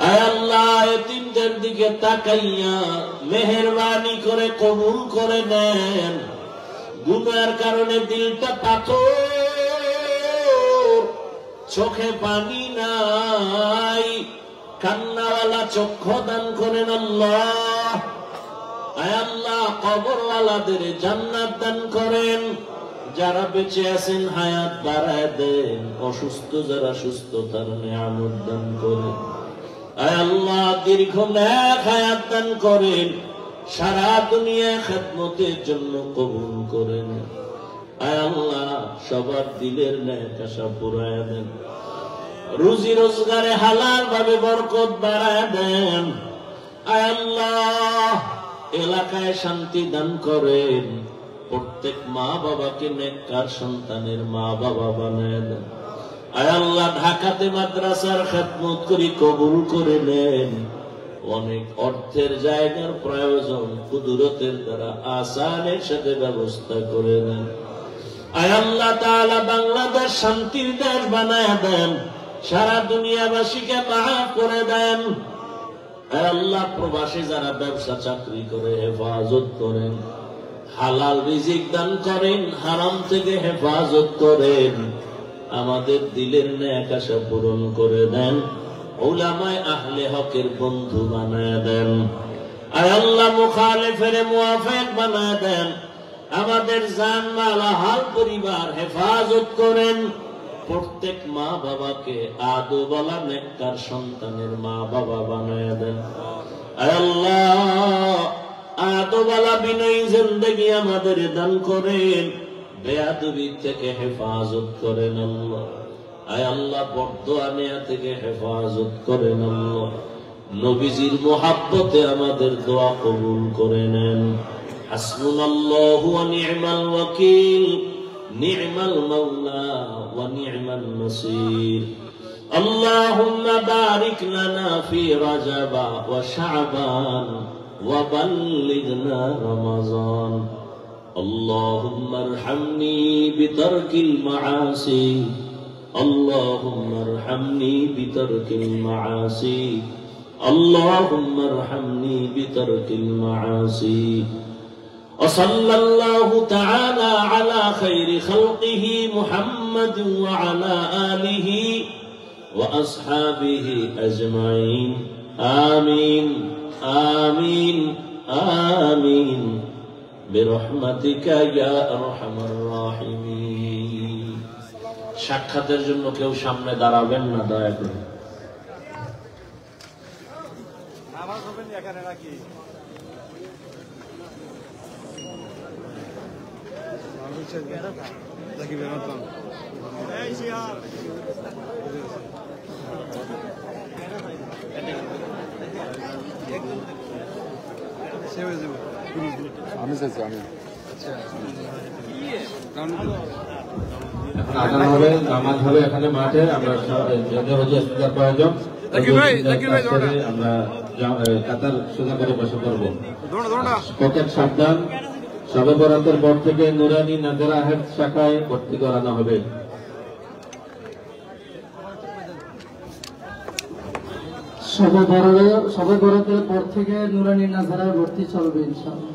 আয় আল্লাহ, আল্লাহ এতিমদের দিকে তাকাইয়া মেহেরবানি করে কবুল করে নেন। গুনার কারণে দিলটা পাথর, চোখে পানি নাই, কান্নাওয়ালা চক্ষু দান করেন আল্লাহ। আয় আল্লাহ কবরওয়ালাদের জান্নাত দান করেন। যারা বেঁচে আছেন হায়াত বাড়ায় দেন, অসুস্থ যারা সুস্থতার নিয়ামত দান করেন। আয় আল্লাহ দীর্ঘ নেক হায়াত দান করেন, সারা দুনিয়া খেদমতের জন্য কবুল করেন। আয় আল্লাহ সবার দিলের নেক আশা পুরায় দেন, রুজি রোজগারে হালাল ভাবে বরকত বাড়ায় দেন। আয় আল্লাহ এলাকায় শান্তি দান করেন, প্রত্যেক মা বাবাকে নেককার সন্তানের মা বাবা বানায় দেন। আয় আল্লাহ ঢাকাতে মাদ্রাসার খেদমত করি কবুল করে নেন। অনেক অর্থের জায়গার প্রয়োজন, কুদরতের দ্বারা আসানের সাথে ব্যবস্থা করে দেন। আয় আল্লাহ তাআলা বাংলাদেশ শান্তির দেশ বানায় দেন, সারা দুনিয়াবাসীকে মাফ করে দেন। আয় আল্লাহ প্রবাসী যারা ব্যবসা চাকরি করে হেফাজত করেন, হালাল রিজিক দান করেন, হারাম থেকে হেফাজত করেন। আমাদের দিলের নেক আশা পূরণ করে দেন, উলামায়ে আহলে হকের বন্ধু বানায় দেন। আয় আল্লাহ মুখালিফের মুওয়াফিক বানায় দেন। আমাদের জান মাল হাল পরিবার হেফাজত করেন। প্রত্যেক মা বাবাকে আদবওয়ালা নেককার সন্তানের মা বাবা বানায় দেন। আয় আল্লাহ আদবওয়ালা বিনয়ী জিন্দেগি আমাদের দান করেন, বেয়াদবি থেকে হেফাজত করেন আল্লাহ। আয় আল্লাহ বরদোয়া নেয়া থেকে হেফাজত করেন আল্লাহ। নবীজির মুহাব্বতে আমাদের দোয়া কবুল করে নেন। হাসবুনাল্লাহু ওয়া নি'মাল ওয়াকিল, নি'মাল মাওলা ওয়া নি'মান নাসির। আল্লাহুম্মা বারিক লানা ফি রাজাব ওয়া শাবান ওয়া বাল্লিগনা রমাজান। আল্লাহুম্মা আরহামনি বিতারকিল মাআসি, আল্লাহুম্মা আরহামনি বিতারকিল মাআসি, আল্লাহুম্মা আরহামনি বিতারকিল মাআসি। وصلى الله تعالى على خير خلقه محمد وعلى آله وأصحابه أجمعين آمين آمين آمين برحمتك يا أرحم الراحمين। সাক্ষাতের জন্য কেউ সামনে দাঁড়াবেন না দয়া করে। নামাজ হবে এখানে রাখি। আমি চাইছি আমি আজান হবে, নামাজ হবে এখানে মাঠে। আমরা প্রয়োজন আমরা কাতার সোজা করে বসে করবো। পকেট সাবধান। শবে বরাতের পর থেকে নুরানি নাজরা হেফজ শাখায় ভর্তি করানো হবে। শবে বরাতের পর থেকে নুরানি নাজারায় ভর্তি চলবে ইনশাআল্লাহ।